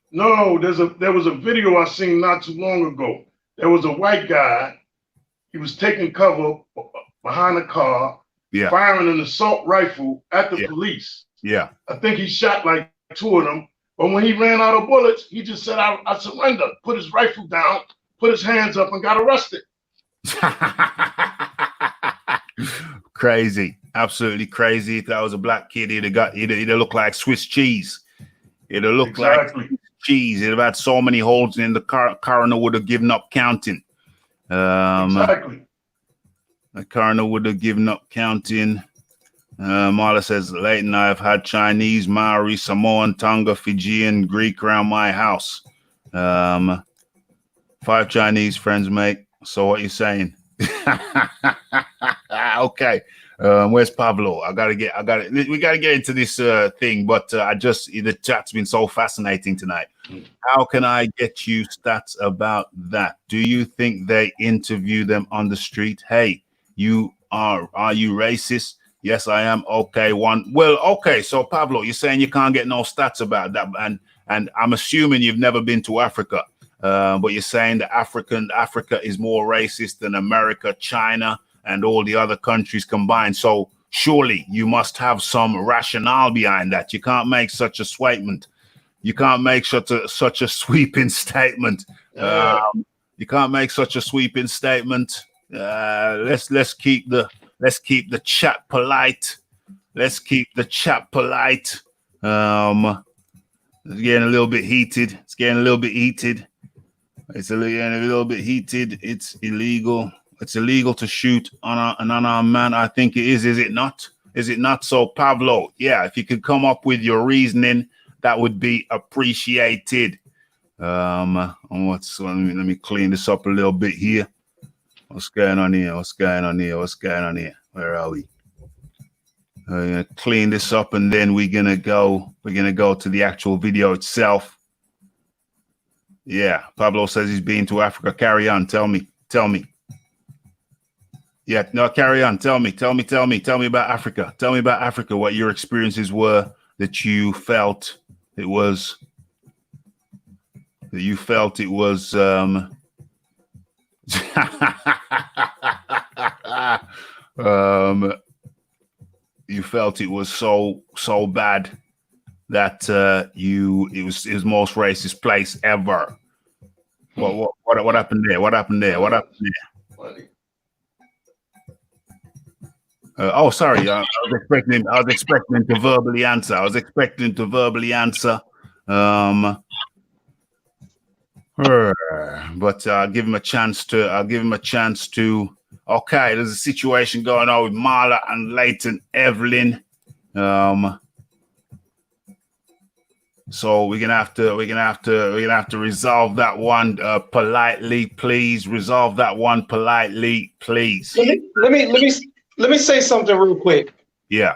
No, there was a video I seen not too long ago. There was a white guy. He was taking cover behind a car, firing an assault rifle at the police. Yeah. I think he shot like two of them. But when he ran out of bullets, he just said, I surrender, put his rifle down, put his hands up, and got arrested. Crazy. Absolutely crazy. If that was a black kid, he'd have looked like Swiss cheese. It'd have looked like cheese. It'd have had so many holes in the coroner would have given up counting. The coroner would have given up counting. Marla says, Leighton, I've had Chinese, Maori, Samoan, Tonga, Fijian, Greek around my house. 5 Chinese friends, mate. So what you saying? Okay. Where's Pablo? We gotta get into this thing, but the chat's been so fascinating tonight. How can I get you stats about that? Do you think they interview them on the street? Hey, are you racist? Yes, I am. Okay, one. Well, okay. So Pablo, you're saying you can't get no stats about that, and I'm assuming you've never been to Africa, but you're saying that Africa is more racist than America, China, and all the other countries combined. So surely you must have some rationale behind that. You can't make such a statement. You can't make such a sweeping statement. You can't make such a sweeping statement. Let's keep the chat polite. Let's keep the chat polite. It's getting a little bit heated. It's getting a little bit heated. It's getting a little bit heated. It's illegal. It's illegal to shoot on an unarmed man. I think it is. Is it not? Is it not? So Pablo, yeah, if you could come up with your reasoning, that would be appreciated. Let me clean this up a little bit here. What's going on here? What's going on here? What's going on here? Where are we? We're gonna clean this up, and then we're gonna go to the actual video itself. Yeah, Pablo says he's been to Africa. Carry on. Tell me. Yeah, no, carry on. Tell me about Africa. Tell me about Africa. What your experiences were that you felt it was. You felt it was you felt it was so bad that it was most racist place ever. What happened there? What happened there? Oh, sorry. I was expecting him to verbally answer. But I'll give him a chance to. Okay, there's a situation going on with Marla and Leighton Evelyn. So we're gonna have to resolve that one politely, please. Resolve that one politely, please. Let me say something real quick. Yeah.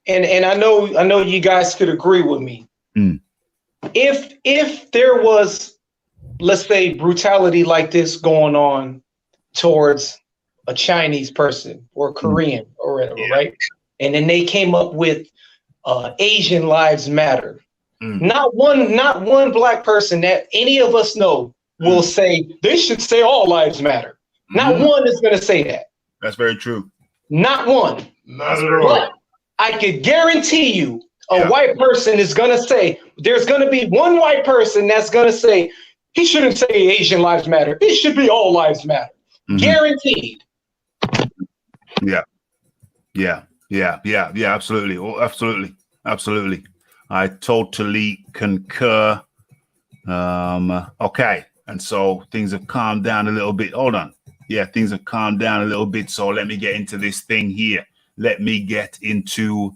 And I know you guys could agree with me. If there was, let's say, brutality like this going on towards a Chinese person or a Korean or whatever, right? And then they came up with Asian Lives Matter. Not one black person that any of us know will say they should say all lives matter. Not one is going to say that. That's very true. Not one. Not at all. But I could guarantee you a white person is going to say, there's going to be one white person that's going to say, he shouldn't say Asian lives matter. It should be all lives matter. Guaranteed. Yeah, absolutely. Oh, absolutely. I totally concur. Okay. And so things have calmed down a little bit. Hold on. Yeah, things have calmed down a little bit. So let me get into this thing here. Let me get into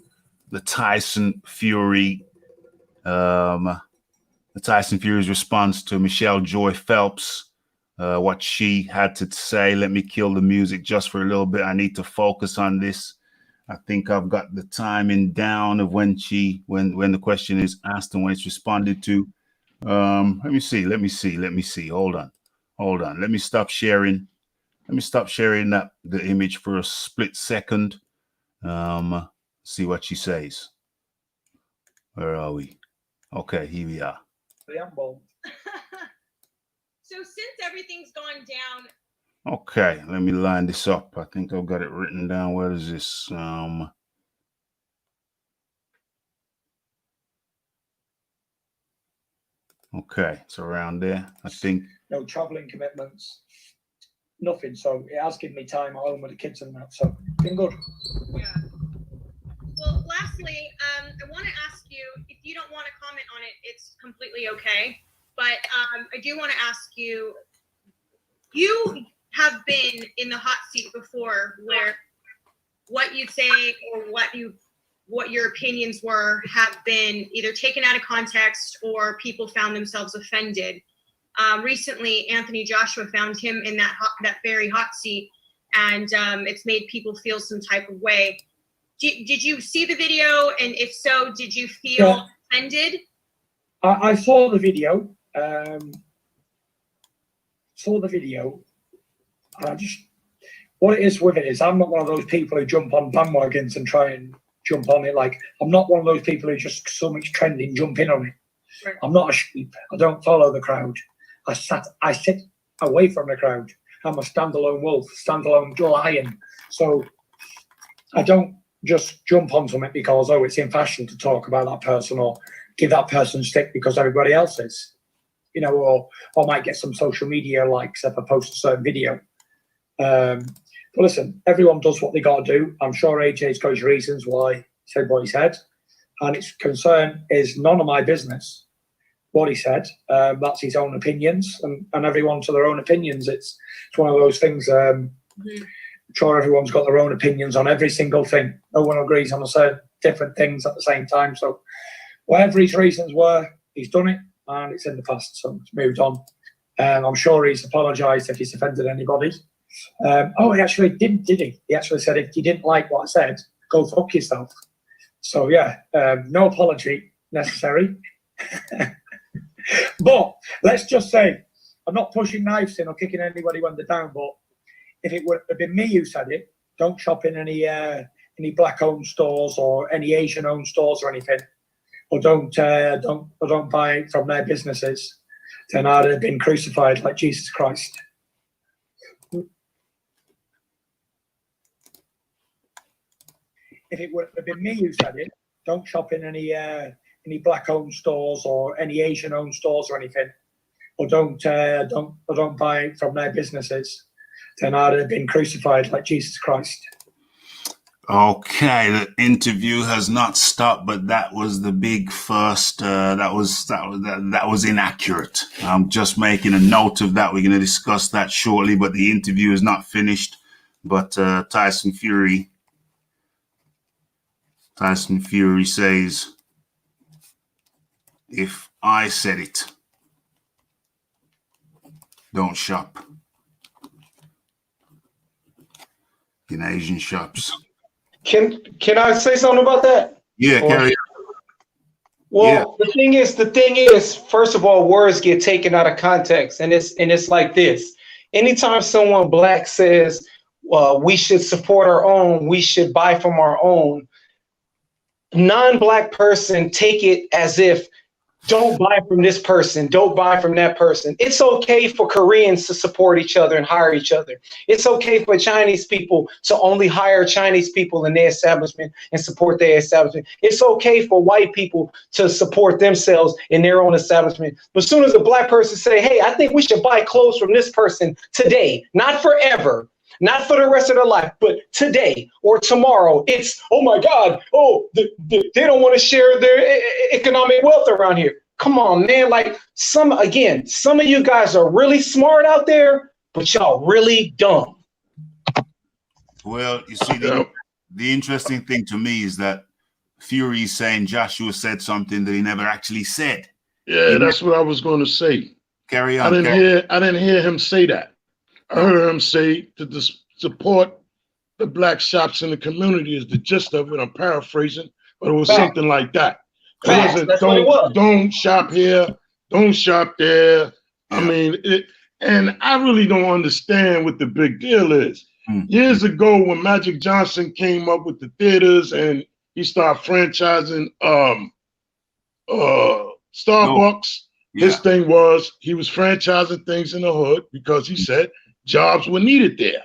the Tyson Fury, the Tyson Fury's response to Michelle Joy Phelps, what she had to say. Let me kill the music just for a little bit. I need to focus on this. I think I've got the timing down of when the question is asked and when it's responded to. Let me see. Hold on. Let me stop sharing. The image for a split second. See what she says. Where are we? Okay, here we are. So since everything's gone down. Okay, let me line this up. I think I've got it written down. Where is this? Okay, it's around there, I think. No traveling commitments, nothing. So it has given me time at home with the kids and that. So been good. Yeah. Well, lastly, I want to ask you, if you don't want to comment on it, it's completely okay. But I do want to ask you, you have been in the hot seat before where what you say or what your opinions were have been either taken out of context or people found themselves offended. Recently, Anthony Joshua found him in that very hot seat, and it's made people feel some type of way. Did you see the video? And if so, did you feel offended? I saw the video. And I just, what it is with it is, I'm not one of those people who jump on bandwagons and try and jump on it. Like, I'm not one of those people who just so much trending, jump in on it. Right. I'm not a sheep. I don't follow the crowd. I sit away from the crowd. I'm a standalone wolf, standalone lion. So I don't just jump on something because, oh, it's in fashion to talk about that person or give that person stick because everybody else is, you know, or might get some social media likes if I post a certain video. But listen, everyone does what they got to do. I'm sure AJ's got his reasons why he said what he said, and its concern is none of my business what he said. That's his own opinions, and everyone to their own opinions. It's one of those things. I'm sure everyone's got their own opinions on every single thing. No one agrees on a certain different things at the same time. So whatever his reasons were, he's done it, and it's in the past, so it's moved on. I'm sure he's apologised if he's offended anybody. He actually did he? He actually said, if you didn't like what I said, go fuck yourself. So yeah, no apology necessary. But let's just say, I'm not pushing knives in or kicking anybody when they're down, but if it would have been me who said it, don't shop in any black-owned stores or any Asian-owned stores or anything, or don't buy from their businesses, then I'd have been crucified like Jesus Christ. If it would have been me who said it, don't shop in any black-owned stores or any Asian-owned stores or anything, or don't buy from their businesses, then I'd have been crucified like Jesus Christ. Okay, the interview has not stopped, but that was the big first. That was inaccurate. I'm just making a note of that. We're going to discuss that shortly, but the interview is not finished. But Tyson Fury says, if I said it, don't shop in Asian shops. Can I say something about that? Yeah, carry on. Well, the thing is, first of all, words get taken out of context, and it's like this. Anytime someone black says, we should support our own, we should buy from our own, non-black person take it as if, don't buy from this person, don't buy from that person. It's okay for Koreans to support each other and hire each other. It's okay for Chinese people to only hire Chinese people in their establishment and support their establishment. It's okay for white people to support themselves in their own establishment. But as soon as a black person say, hey, I think we should buy clothes from this person today, not forever, not for the rest of their life, but today or tomorrow, it's, oh my God, they don't want to share their economic wealth around here. Come on, man. Like some of you guys are really smart out there, but y'all really dumb. Well, you see, the interesting thing to me is that Fury is saying Joshua said something that he never actually said. Yeah, that's what I was going to say. Carry on. I didn't hear him say that. I heard him say to support the black shops in the community is the gist of it. I'm paraphrasing, but it was something like that. It wasn't, don't shop here, don't shop there. Yeah. I mean, and I really don't understand what the big deal is. Years ago, when Magic Johnson came up with the theaters and he started franchising Starbucks, his thing was he was franchising things in the hood because he said jobs were needed there.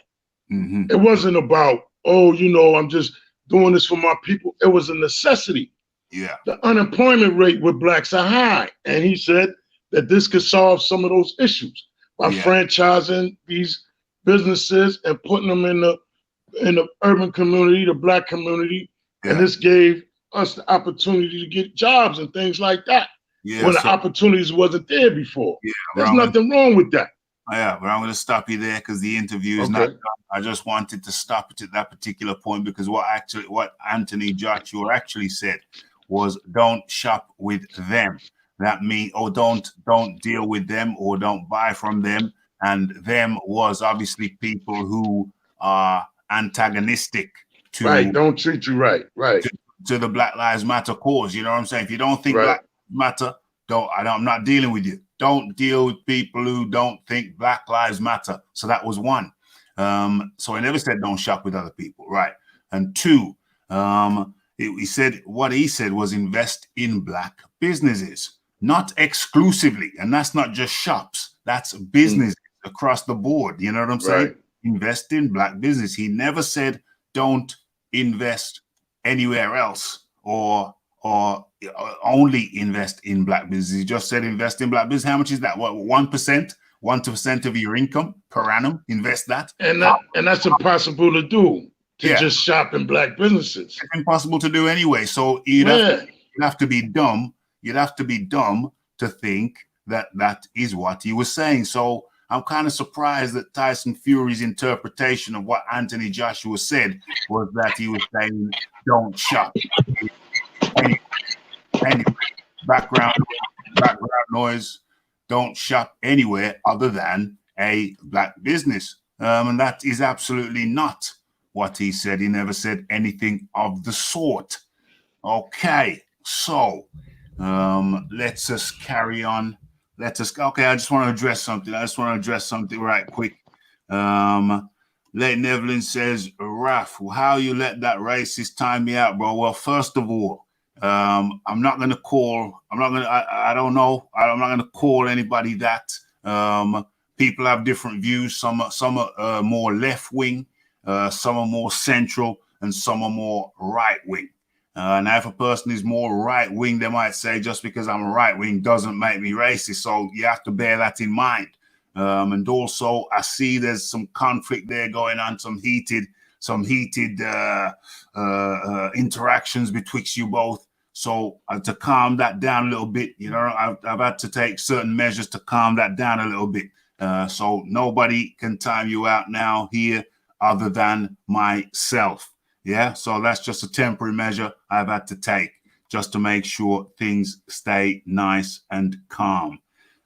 It wasn't about, I'm just doing this for my people. It was a necessity. Yeah. The unemployment rate with blacks are high. And he said that this could solve some of those issues by franchising these businesses and putting them in the urban community, the black community. Yeah. And this gave us the opportunity to get jobs and things like that. Yeah, when the opportunities wasn't there before. Yeah, there's nothing wrong with that. Yeah, but I'm going to stop you there because the interview is not done. I just wanted to stop it at that particular point because what Anthony Joshua actually said was don't shop with them. that mean, or don't deal with them or don't buy from them. And them was obviously people who are antagonistic to Right, don't treat you right. Right. to the Black Lives Matter cause. You know what I'm saying? If you don't think Right. Black Lives Matter, I'm not dealing with you. Don't deal with people who don't think Black Lives Matter. So that was one. So I never said don't shop with other people, right? And two, he said what he said was invest in Black businesses, not exclusively, and that's not just shops. That's business across the board. You know what I'm saying? Right. Invest in Black business. He never said don't invest anywhere else or only invest in Black business. He just said invest in Black business. How much is that? What, 1% of your income per annum? Invest that. And that's impossible to do. Just shop in Black businesses. It's impossible to do anyway. So you'd have to be dumb. You'd have to be dumb to think that is what he was saying. So I'm kind of surprised that Tyson Fury's interpretation of what Anthony Joshua said was that he was saying, don't shop. Anyway, background noise, don't shop anywhere other than a Black business. And that is absolutely not what he said. He never said anything of the sort. Okay, so let's just carry on. I just want to address something. Right quick. Leighton Evelyn says, Raf, how you let that racist time me out, bro? Well, first of all, I'm not going to call anybody that. People have different views. Some are more left wing, some are more central, and some are more right wing. Now, if a person is more right wing, they might say just because I'm a right wing doesn't make me racist. So you have to bear that in mind. And also, I see there's some conflict there going on, some heated interactions betwixt you both. So to calm that down a little bit, you know, I've had to take certain measures to calm that down a little bit. So nobody can time you out now here other than myself. Yeah, so that's just a temporary measure I've had to take just to make sure things stay nice and calm.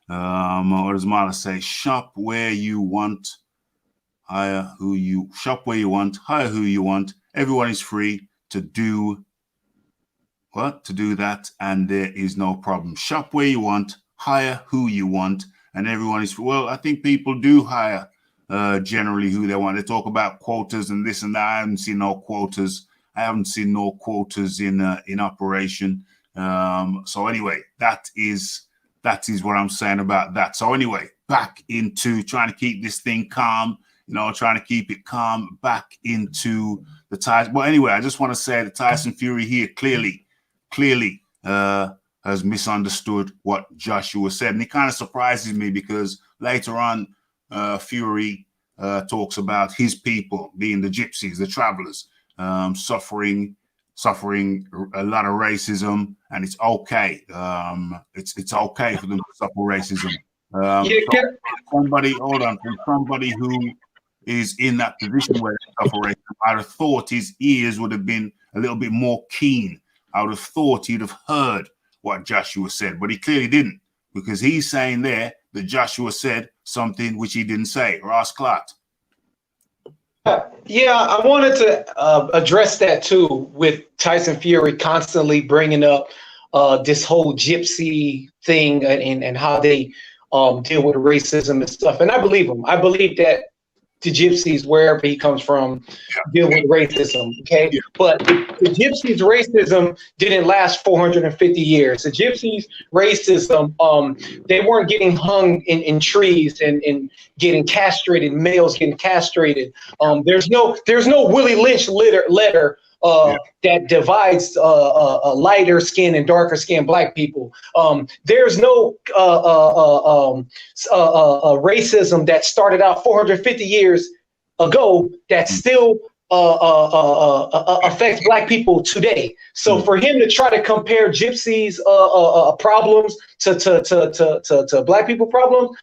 What does Marla say? Shop where you want, hire who you want. Everyone is free to do that, and there is no problem. Shop where you want, hire who you want, and everyone is free. Well, I think people do hire generally who they want. They talk about quotas and this and that. I haven't seen no quotas. in operation. So anyway, that is what I'm saying about that. So anyway, back into trying to keep this thing calm, trying to keep it calm, back into the Tyson. Well, anyway, I just want to say the Tyson Fury here clearly has misunderstood what Joshua said. And it kind of surprises me because later on, Fury talks about his people being the gypsies, the travelers, suffering a lot of racism, and it's okay. It's okay for them to suffer racism. Somebody who is in that position where they suffer racism, I'd have thought his ears would have been a little bit more keen. I would have thought he'd have heard what Joshua said, but he clearly didn't, because he's saying there that Joshua said something which he didn't say. Ross Clark. Yeah, I wanted to address that too, with Tyson Fury constantly bringing up this whole gypsy thing and how they deal with racism and stuff. And I believe him. I believe that the gypsies, wherever he comes from, deal with racism. Okay, but the gypsies' racism didn't last 450 years. The gypsies' racism, they weren't getting hung in trees and getting castrated. Males getting castrated. There's no Willie Lynch letter that divides lighter skin and darker skin black people. There's no racism that started out 450 years ago that still affects black people today. So for him to try to compare gypsies problems to black people problems,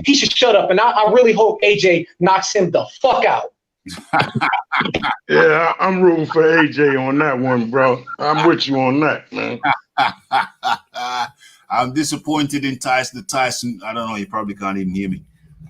he should shut up. And I really hope AJ knocks him the fuck out. Yeah, I'm rooting for AJ on that one, bro. I'm with you on that, man. I'm disappointed in Tyson. I don't know. You probably can't even hear me.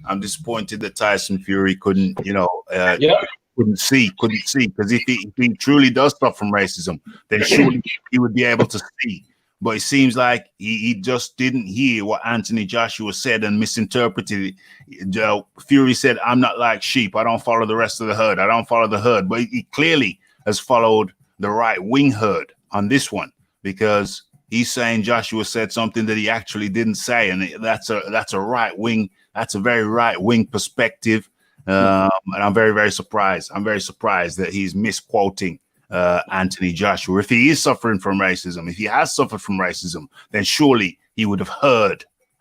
I'm disappointed that Tyson Fury couldn't, couldn't see. Because if he truly does suffer from racism, then surely he would be able to see. But it seems like he just didn't hear what Anthony Joshua said and misinterpreted it. Fury said, "I'm not like sheep. I don't follow the rest of the herd. I don't follow the herd." But he clearly has followed the right wing herd on this one, because he's saying Joshua said something that he actually didn't say, and that's a right wing. That's a very right wing perspective, and I'm very, very surprised. I'm very surprised that he's misquoting Anthony Joshua. If he is suffering from racism, if he has suffered from racism, then surely he would have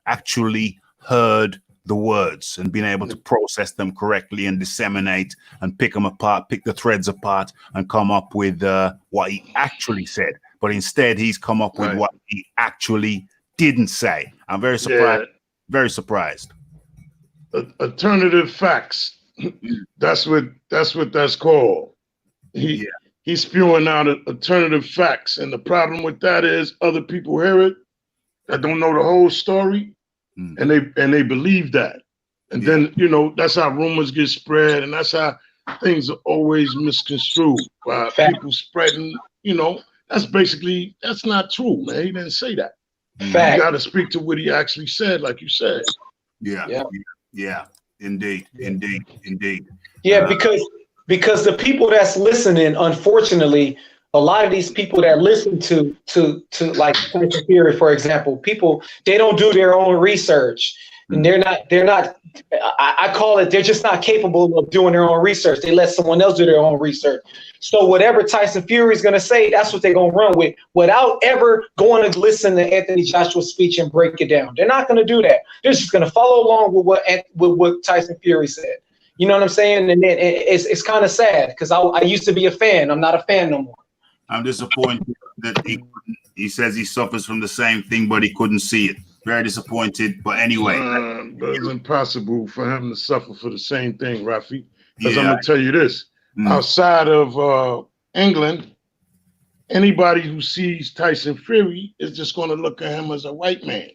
actually heard the words and been able to process them correctly and disseminate and pick them apart, pick the threads apart, and come up with what he actually said. But instead, he's come up with what he actually didn't say. I'm very surprised. Yeah. Very surprised. Alternative facts. That's what that's called. He's spewing out alternative facts, and the problem with that is other people hear it that don't know the whole story, and they believe that, and then that's how rumors get spread, and that's how things are always misconstrued by people spreading. That's not true, man. He didn't say that. Fact. You got to speak to what he actually said, like you said. Yeah. Indeed. Yeah, because the people that's listening, unfortunately, a lot of these people that listen to like Tyson Fury, for example, they don't do their own research, and they're not. I call it, they're just not capable of doing their own research. They let someone else do their own research. So whatever Tyson Fury is going to say, that's what they're going to run with, without ever going to listen to Anthony Joshua's speech and break it down. They're not going to do that. They're just going to follow along with what Tyson Fury said. You know what I'm saying? And then it's kind of sad, because I used to be a fan. I'm not a fan no more. I'm disappointed that he says he suffers from the same thing, but he couldn't see it. Very disappointed. But anyway. But it's impossible for him to suffer for the same thing, Rafi. Because I'm going to tell you this. Outside of England, anybody who sees Tyson Fury is just going to look at him as a white man.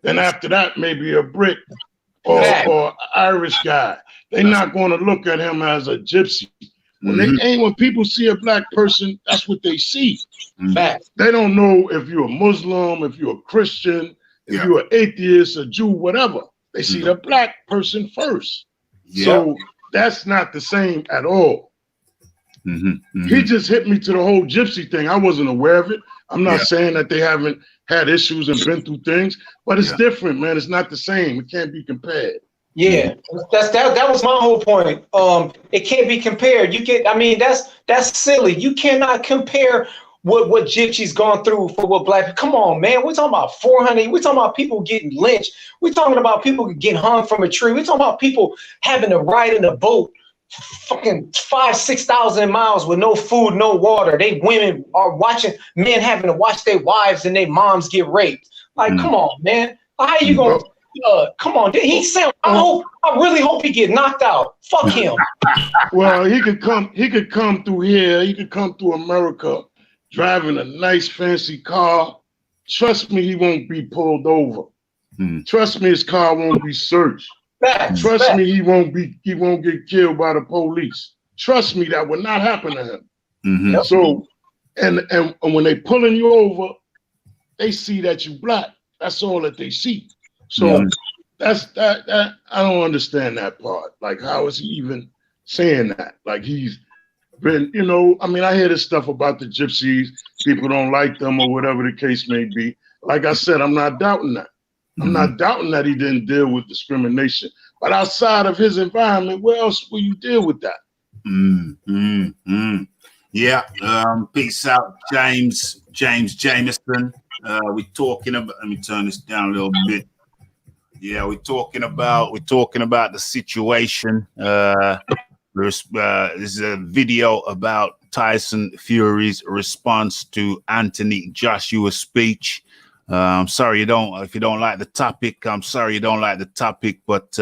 Then after that, maybe a Brit or Irish guy. They're not going to look at him as a gypsy. When people see a black person, that's what they see. They don't know if you're a Muslim, if you're a Christian, if you're an atheist, a Jew, whatever. They see the black person first. So that's not the same at all. He just hit me to the whole gypsy thing. I wasn't aware of it. I'm not saying that they haven't had issues and been through things, but it's different, man. It's not the same. It can't be compared. Yeah, that was my whole point. It can't be compared. That's silly. You cannot compare what Gypsy's gone through for what black. Come on, man. We're talking about 400. We're talking about people getting lynched. We're talking about people getting hung from a tree. We're talking about people having to ride in a boat fucking 5,000-6,000 miles with no food, no water. Women are watching men having to watch their wives and their moms get raped. Like, come on, man. How you gonna? Come on. He said, I really hope he get knocked out. Fuck him. Well, he could come through here. He could come through America driving a nice fancy car. Trust me, he won't be pulled over. Trust me, his car won't be searched. Trust me, he won't get killed by the police. Trust me, that will not happen to him. So, and when they pulling you over, they see that you black. That's all that they see. So that's that. I don't understand that part. Like, how is he even saying that? Like, he's been, I hear this stuff about the gypsies. People don't like them or whatever the case may be. Like I said, I'm not doubting that. I'm not doubting that he didn't deal with discrimination. But outside of his environment, where else will you deal with that? Yeah. Peace out, James Jameson. We're talking about. Let me turn this down a little bit. Yeah, we're talking about the situation. This is a video about Tyson Fury's response to Anthony Joshua's speech. I'm sorry if you don't like the topic. I'm sorry you don't like the topic, but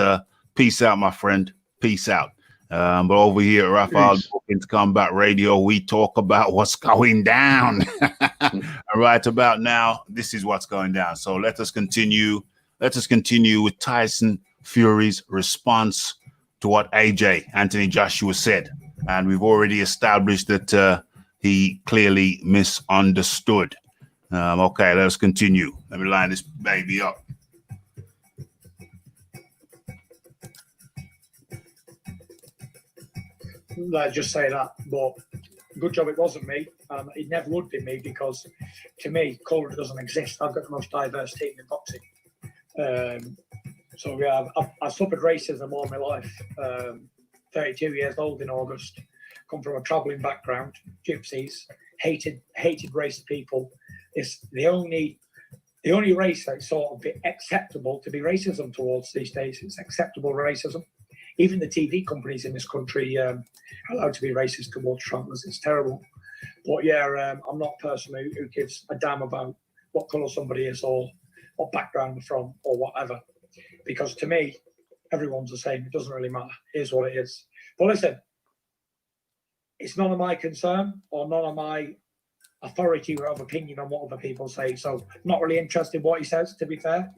peace out, my friend. Peace out. But over here at Raphael Dawkins Combat Radio, we talk about what's going down. right about now, this is what's going down. So let us continue. Let us continue with Tyson Fury's response to what AJ, Anthony Joshua, said. And we've already established that he clearly misunderstood. Okay, let us continue. Let me line this baby up. Let's just say that, but good job it wasn't me. It never would be me because, to me, colour doesn't exist. I've got the most diverse team in boxing. So yeah, I've suffered racism all my life. 32 years old in August. Come from a travelling background. Gypsies, hated race of people. It's the only race that's sort of acceptable to be racism towards these days. It's acceptable racism. Even the TV companies in this country are allowed to be racist towards travellers. It's terrible. But yeah, I'm not a person who gives a damn about what colour somebody is or what background they're from or whatever. Because to me, everyone's the same. It doesn't really matter. It is what it is. But listen, it's none of my concern or none of my authority or of opinion on what other people say. So not really interested in what he says, to be fair.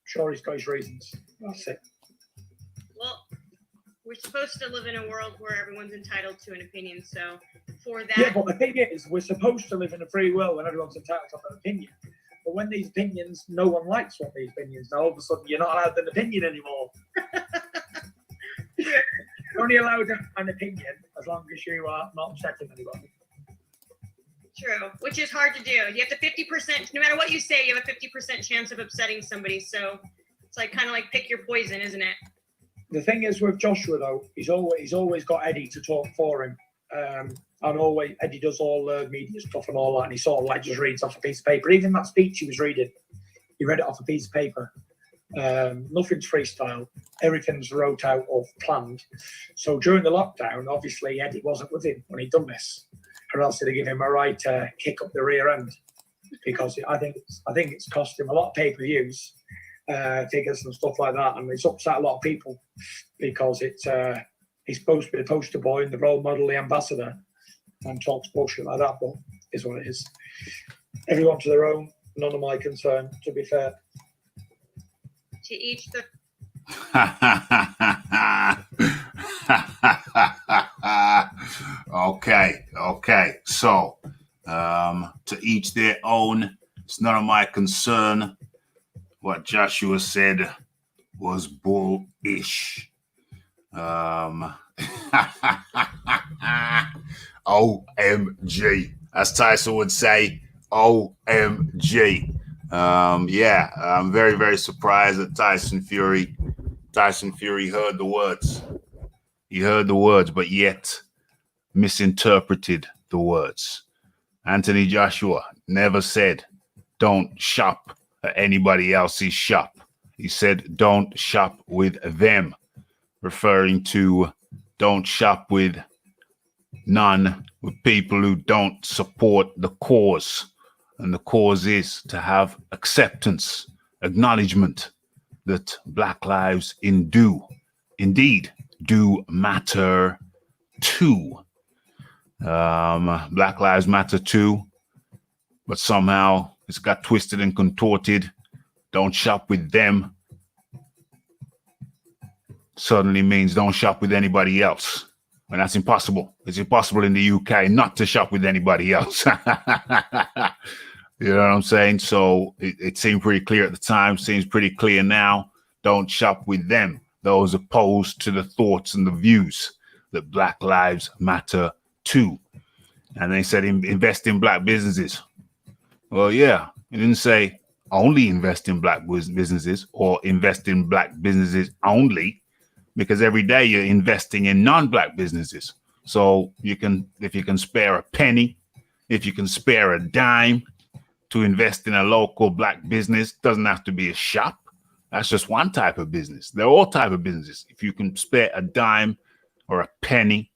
Sure, he's got his reasons. That's it. Well, we're supposed to live in a world where everyone's entitled to an opinion. So for that, yeah, but the thing is, we're supposed to live in a free world and everyone's entitled to an opinion. But when these opinions, no one likes what these opinions. Now all of a sudden, you're not allowed an opinion anymore. You're only allowed an opinion as long as you are not upsetting anybody. true, which is hard to do. You have the 50%. No matter what you say, you have a 50% chance of upsetting somebody. So it's like kind of like pick your poison, isn't it? The thing is with Joshua though, he's always got Eddie to talk for him, and always Eddie does all the media stuff and all that, and he sort of like just reads off a piece of paper. Even that speech he was reading, he read it off a piece of paper. Nothing's freestyle, everything's wrote out or planned. So during the lockdown, obviously Eddie wasn't with him when he'd done this, or else he'd give him a right kick up the rear end, because I think it's cost him a lot of pay-per-views. Figures and stuff like that, and it's upset a lot of people because he's supposed to be the poster boy and the role model, the ambassador, and talks bullshit like that, but is what it is. Everyone to their own, none of my concern, to be fair. To each the. Okay. So, to each their own. It's none of my concern. What Joshua said was bullish. OMG, as Tyson would say, OMG. Yeah, I'm very, very surprised that Tyson Fury heard the words. He heard the words, but yet misinterpreted the words. Anthony Joshua never said, don't shop at anybody else's shop. He said, don't shop with them, referring to don't shop with people who don't support the cause. And the cause is to have acceptance, acknowledgement that Black lives indeed do matter too. Black lives matter too, but somehow it's got twisted and contorted. Don't shop with them suddenly means don't shop with anybody else. And that's impossible. It's impossible in the UK not to shop with anybody else. You know what I'm saying? So it seemed pretty clear at the time, seems pretty clear now. Don't shop with them, those opposed to the thoughts and the views that Black lives matter too. And they said invest in Black businesses. Well, yeah, it didn't say only invest in Black businesses or invest in Black businesses only, because every day you're investing in non-Black businesses. So if you can spare a penny, if you can spare a dime to invest in a local Black business, doesn't have to be a shop. That's just one type of business. They're all type of businesses. If you can spare a dime or a penny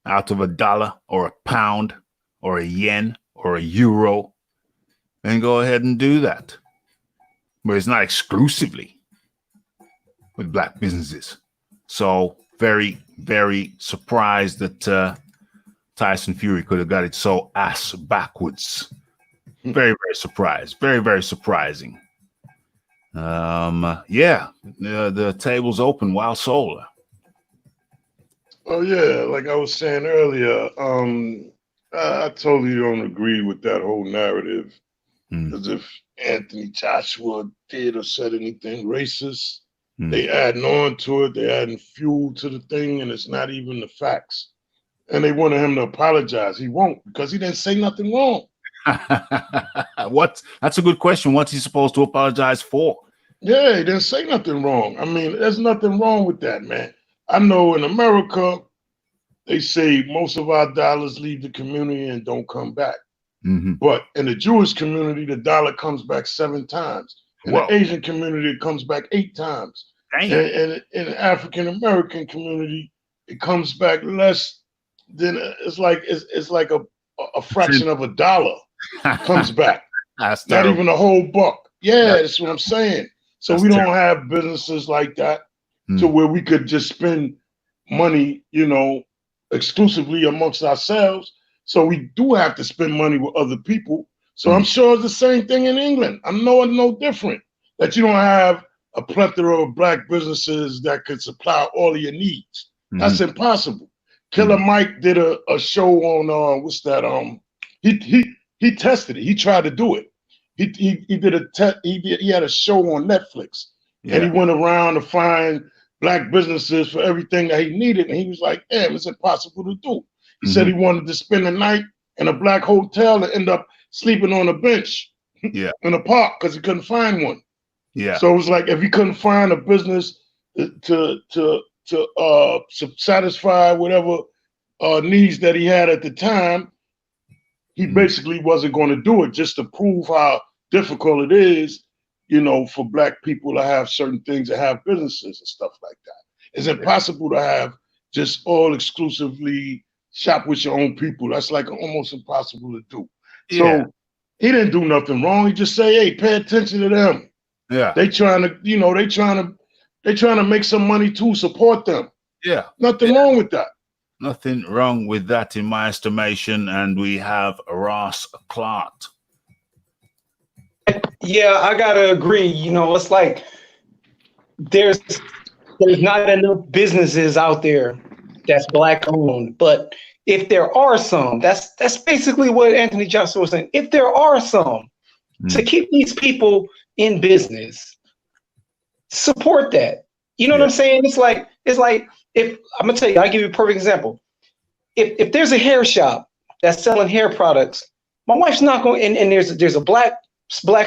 out of $1 or a pound or a yen or a euro, then go ahead and do that. But it's not exclusively with Black businesses. So very, very surprised that Tyson Fury could have got it so ass backwards. Very, very surprised. Very, very surprising. Yeah, the table's open. Wild Solar. Oh yeah, like I was saying earlier, I totally don't agree with that whole narrative. As if Anthony Joshua did or said anything racist. They adding on to it, they adding fuel to the thing, and it's not even the facts. And they wanted him to apologize. He won't, because he didn't say nothing wrong. That's a good question. What's he supposed to apologize for? Yeah, he didn't say nothing wrong. I mean, there's nothing wrong with that, man. I know in America, they say most of our dollars leave the community and don't come back. But in the Jewish community, the dollar comes back 7 times. In the Asian community, it comes back 8 times. And in the African American community, it comes back less than it's like a fraction of a dollar comes back. That's not even a whole buck. Yeah, that's what I'm saying. So we don't have businesses like that to where we could just spend money, you know, exclusively amongst ourselves. So we do have to spend money with other people. So I'm sure it's the same thing in England. I'm no different. That you don't have a plethora of black businesses that could supply all of your needs. That's impossible. Killer Mike did a show on what's that? He tested it. He tried to do it. He did a test. He had a show on Netflix, and he went around to find black businesses for everything that he needed. And he was like, "Damn, it's impossible to do." He said he wanted to spend the night in a black hotel and end up sleeping on a bench in a park because he couldn't find one. So it was like if he couldn't find a business to satisfy whatever needs that he had at the time, he basically wasn't going to do it, just to prove how difficult it is, you know, for black people to have certain things, to have businesses and stuff like that. It's impossible to have just all exclusively shop with your own people. That's like almost impossible to do. So he didn't do nothing wrong. He just say, hey, pay attention to them. They trying to, you know, they trying to make some money too, support them. Nothing wrong with that. Nothing wrong with that in my estimation. And we have Ross Clark. Yeah, I gotta agree. You know, it's like there's not enough businesses out there that's black owned, but if there are some, that's basically what Anthony Joshua was saying. If there are some, to keep these people in business, support that. You know what I'm saying? It's like if I'm gonna tell you, I'll give you a perfect example. If there's a hair shop that's selling hair products, my wife's not going, and there's a black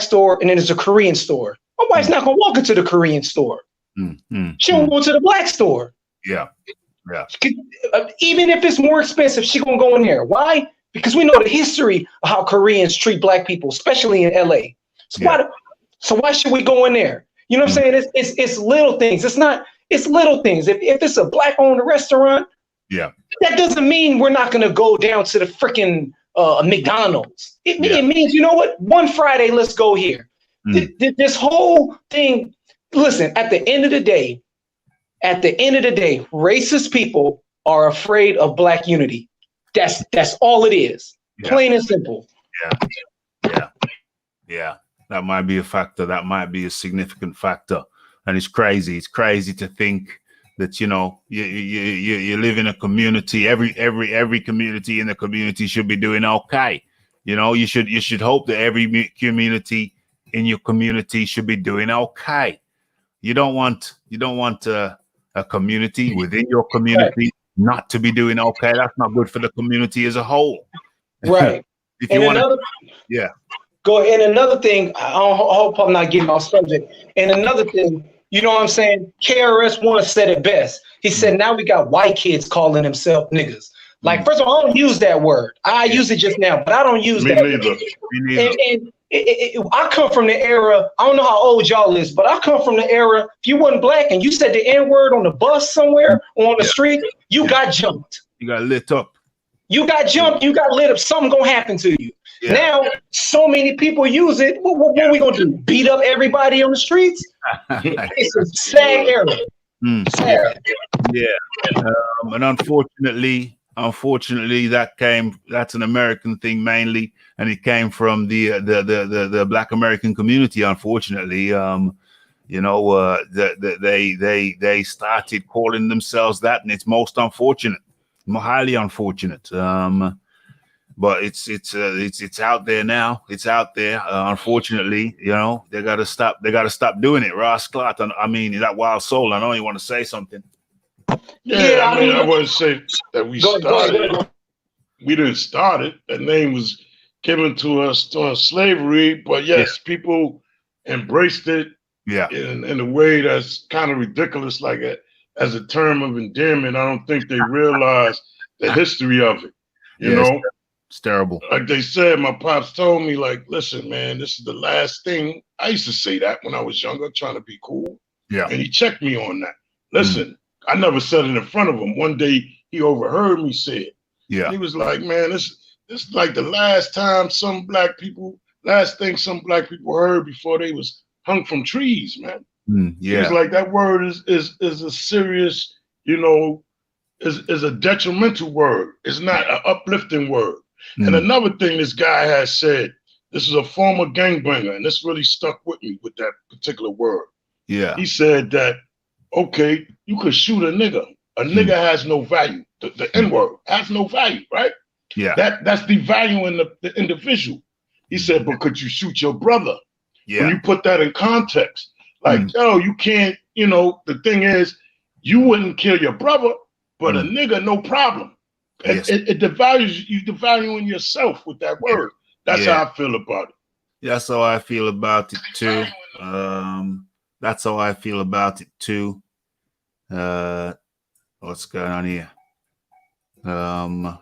store and then there's a Korean store. My wife's not gonna walk into the Korean store. She'll go to the black store. Even if it's more expensive, she's gonna go in there. Why? Because we know the history of how Koreans treat black people, especially in LA. So why should we go in there? You know what I'm saying? It's little things. It's little things. If it's a black owned restaurant, that doesn't mean we're not gonna go down to the freaking McDonald's. It means, you know what? One Friday, let's go here. This whole thing, listen, at the end of the day, racist people are afraid of black unity. That's all it is. Plain and simple. That might be a factor. That might be a significant factor. And it's crazy. It's crazy to think that, you know, you live in a community. Every community in the community should be doing okay. You know, you should hope that every community in your community should be doing okay. You don't want a community within your community not to be doing okay. That's not good for the community as a whole. Right. If you want to, go ahead. And another thing, I hope I'm not getting off subject. And another thing, you know what I'm saying? KRS-One said it best. He said, now we got white kids calling themselves niggas. Like, first of all, I don't use that word. I use it just now, but I don't use that. Me neither. I come from the era, I don't know how old y'all is, but I come from the era, if you wasn't black and you said the N-word on the bus somewhere or on the street, you got jumped. You got lit up. You got jumped, you got lit up, something gonna happen to you. Now, so many people use it. What are we gonna do? Beat up everybody on the streets? It's a sad era. Sad. And unfortunately, unfortunately, that's an American thing mainly, and it came from the Black American community. Unfortunately, they started calling themselves that, and it's most unfortunate, highly unfortunate. But it's out there now. It's out there. Unfortunately, they got to stop. They got to stop doing it. Ross Clark. I mean, that Wild Soul. I know you want to say something. Yeah, I mean, I wouldn't say that we started. We didn't start it. That name was given to us during slavery. But yes, people embraced it. Yeah. In a way that's kind of ridiculous, like as a term of endearment. I don't think they realize the history of it. You know. It's terrible. Like they said, my pops told me, like, listen, man, this is the last thing. I used to say that when I was younger, trying to be cool. Yeah. And he checked me on that. Listen, I never said it in front of him. One day he overheard me say it. Yeah. And he was like, man, this is like the last thing some black people heard before they was hung from trees, man. Yeah. He was like, that word is a serious, is a detrimental word. It's not an uplifting word. And another thing this guy has said, this is a former gangbanger, and this really stuck with me with that particular word. Yeah. He said that, okay, you could shoot a nigga. A nigga has no value. The N-word has no value, right? Yeah. That's devaluing the individual. He said, but could you shoot your brother? Yeah. When you put that in context, like, you can't, the thing is, you wouldn't kill your brother, but a nigga, no problem. Yes. It devalues you, devaluing yourself with that word. That's how I feel about it. That's how I feel about it too. That's how I feel about it too. What's going on here? Yeah.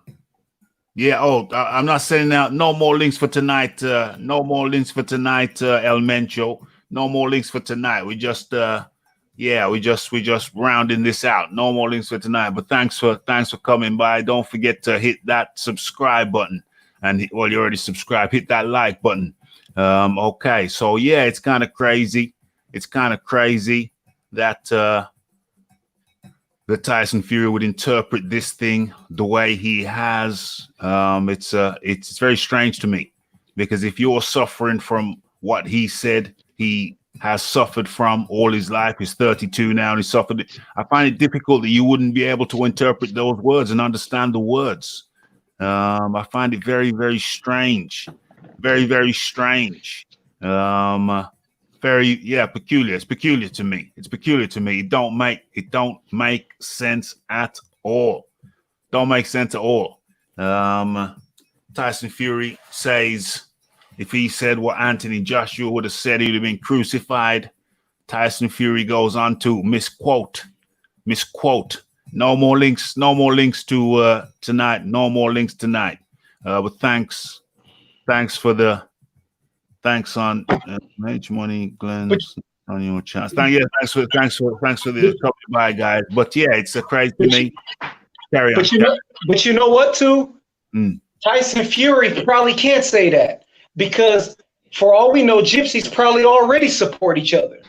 Oh, I'm not sending out no more links for tonight. No more links for tonight, El Mencho. No more links for tonight. We just rounding this out. No more links for tonight. But thanks for coming by. Don't forget to hit that subscribe button. And you already subscribed. Hit that like button. Okay. So yeah, it's kind of crazy. It's kind of crazy that the Tyson Fury would interpret this thing the way he has. It's very strange to me, because if you're suffering from what he said he has suffered from all his life, he's 32 now, and he suffered it. I find it difficult that you wouldn't be able to interpret those words and understand the words. I find it very, very strange. Very, very strange. Peculiar. It's peculiar to me. It's peculiar to me. It don't make sense at all. Don't make sense at all. Tyson Fury says if he said what Anthony Joshua would have said, he would have been crucified. Tyson Fury goes on to misquote. No more links to tonight. No more links tonight. But thanks on H Money, Glenn, on your chance. Thanks for the coming by, guys. But yeah, it's a crazy thing. Carry on. But you know what, too? Tyson Fury probably can't say that, because for all we know, gypsies probably already support each other.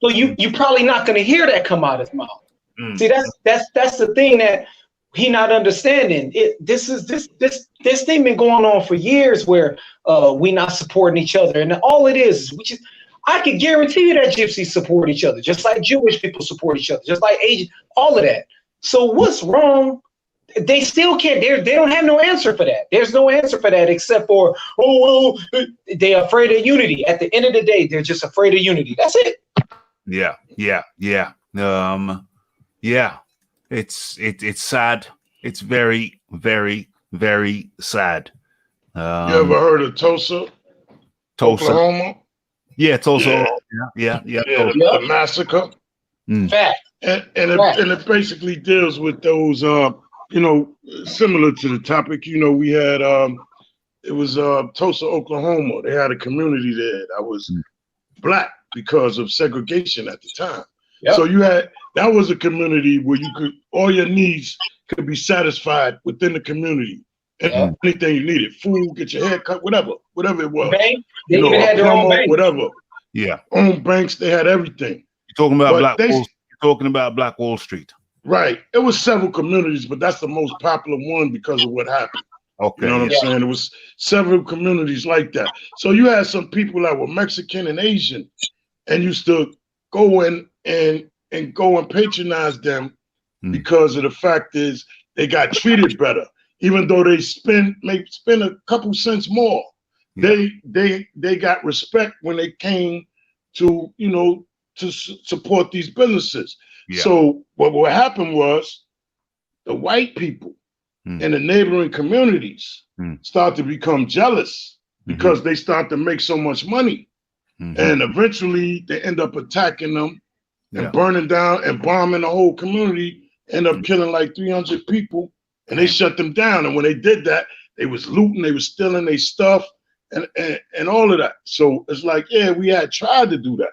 So you probably not going to hear that come out of his mouth. See, that's the thing that he not understanding. This thing been going on for years where we not supporting each other, and all it is I can guarantee you that gypsies support each other, just like Jewish people support each other, just like Asian, all of that. So what's wrong? They still can't. They don't have no answer for that. There's no answer for that except for, they're afraid of unity. At the end of the day, they're just afraid of unity. That's it. Yeah. It's sad. It's very, very, very sad. You ever heard of Tulsa? Oklahoma? Yeah, Tulsa. Yeah. The massacre. Fact. And it basically deals with those, similar to the topic. We had, it was Tulsa, Oklahoma. They had a community there that was Black because of segregation at the time. Yep. So that was a community where all your needs could be satisfied within the community. And anything you needed, food, get your hair cut, whatever it was. Bank? They even had their own bank. Whatever. Yeah. Own banks, they had everything. You're talking about Black Wall Street. Right. It was several communities, but that's the most popular one because of what happened. Okay. You know what I'm saying? It was several communities like that. So you had some people that were Mexican and Asian and used to go in and go and patronize them because of the fact is they got treated better. Even though they may spend a couple cents more, they got respect when they came to, you know, to support these businesses. Yeah. So what happened was the white people in the neighboring communities start to become jealous because they start to make so much money. And eventually they end up attacking them and burning down and bombing the whole community, end up killing like 300 people, and they shut them down. And when they did that, they was looting, they was stealing their stuff and all of that. So it's like, yeah, we had tried to do that.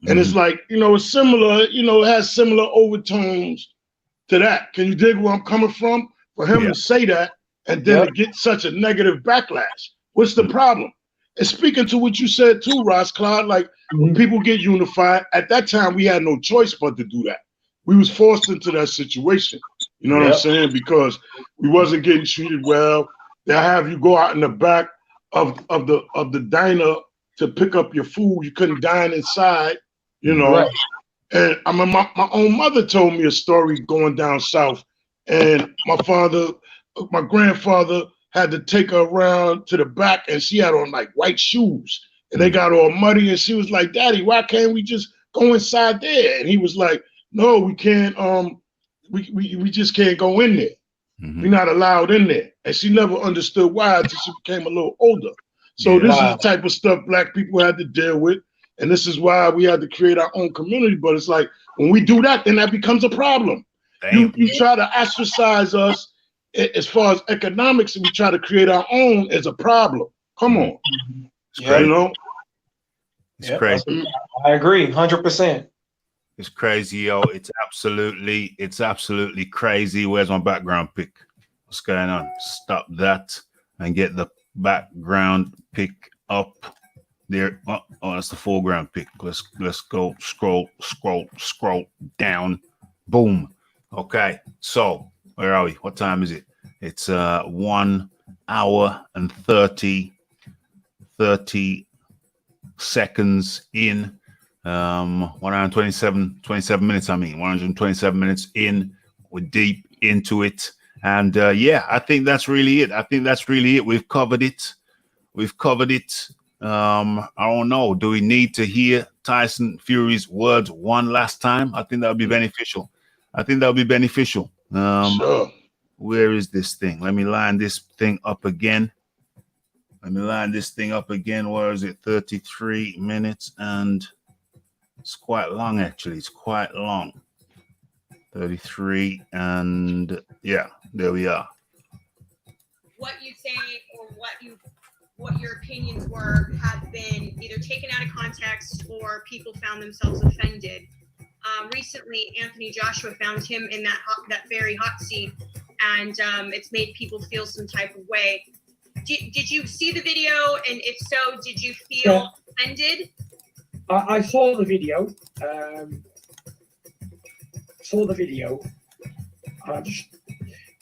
And it's like, you know, it's similar, you know, it has similar overtones to that. Can you dig where I'm coming from? For him to say that and then to get such a negative backlash. What's the problem? And speaking to what you said too, Ross Claude, like when people get unified, at that time we had no choice but to do that. We was forced into that situation. You know what I'm saying? Because we wasn't getting treated well. They'll have you go out in the back of the diner to pick up your food. You couldn't dine inside, you know. And I mean, my own mother told me a story going down south, and my grandfather had to take her around to the back, and she had on like white shoes, and they got all muddy, and she was like, "Daddy, why can't we just go inside there?" And he was like, "No, we can't. We just can't go in there. We're not allowed in there." And she never understood why until she became a little older. So this is the type of stuff Black people had to deal with, and this is why we had to create our own community. But it's like when we do that, then that becomes a problem. You try to ostracize us as far as economics, and we try to create our own as a problem. Come on, you know. It's crazy. I agree, 100%. It's crazy, yo. It's absolutely crazy. Where's my background pick? What's going on? Stop that and get the background pick up there. Oh, that's the foreground pick. Let's go scroll down. Boom. Okay. So where are we? What time is it? It's 1 hour and 30 seconds in. 127 minutes. 127 minutes in. We're deep into it, and I think that's really it. We've covered it. I don't know. Do we need to hear Tyson Fury's words one last time? I think that would be beneficial. Sure. Where is this thing? Let me line this thing up again. Where is it? 33 minutes and. It's quite long, actually. It's quite long. 33, and yeah, there we are. What you say or what your opinions were have been either taken out of context or people found themselves offended. Recently, Anthony Joshua found him in that very hot seat, and it's made people feel some type of way. Did you see the video? And if so, did you feel offended? I saw the video.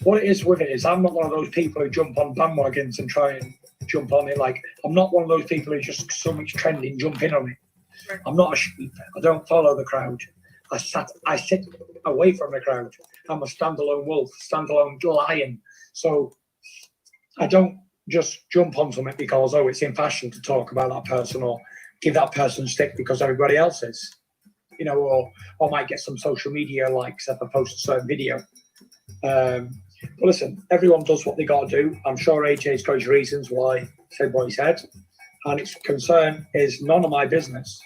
What it is with it is I'm not one of those people who jump on bandwagons and try and jump on it. Like, I'm not one of those people who just so much trending, jump in on it. Right. I'm not a sheep. I don't follow the crowd. I sit away from the crowd. I'm a standalone wolf, standalone lion. So I don't just jump on something because, it's in fashion to talk about that person or give that person stick because everybody else is, you know, or might get some social media likes if I post a certain video. But listen, everyone does what they got to do. I'm sure AJ's got his reasons why he said what he said, and its concern is none of my business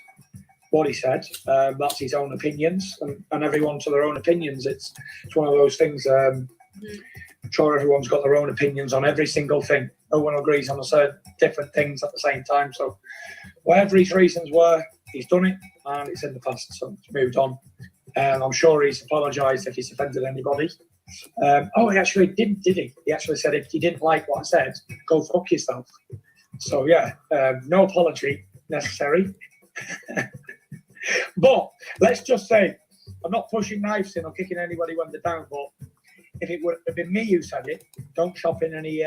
what he said. That's his own opinions, and everyone to their own opinions. It's one of those things. I'm sure everyone's got their own opinions on every single thing. No one agrees on certain different things at the same time. So whatever his reasons were, he's done it, and it's in the past, so it's moved on. I'm sure he's apologised if he's offended anybody. He actually did he? He actually said if you didn't like what I said, go fuck yourself. So no apology necessary. But let's just say I'm not pushing knives in or kicking anybody when they're down, but if it would have been me who said it, don't shop in any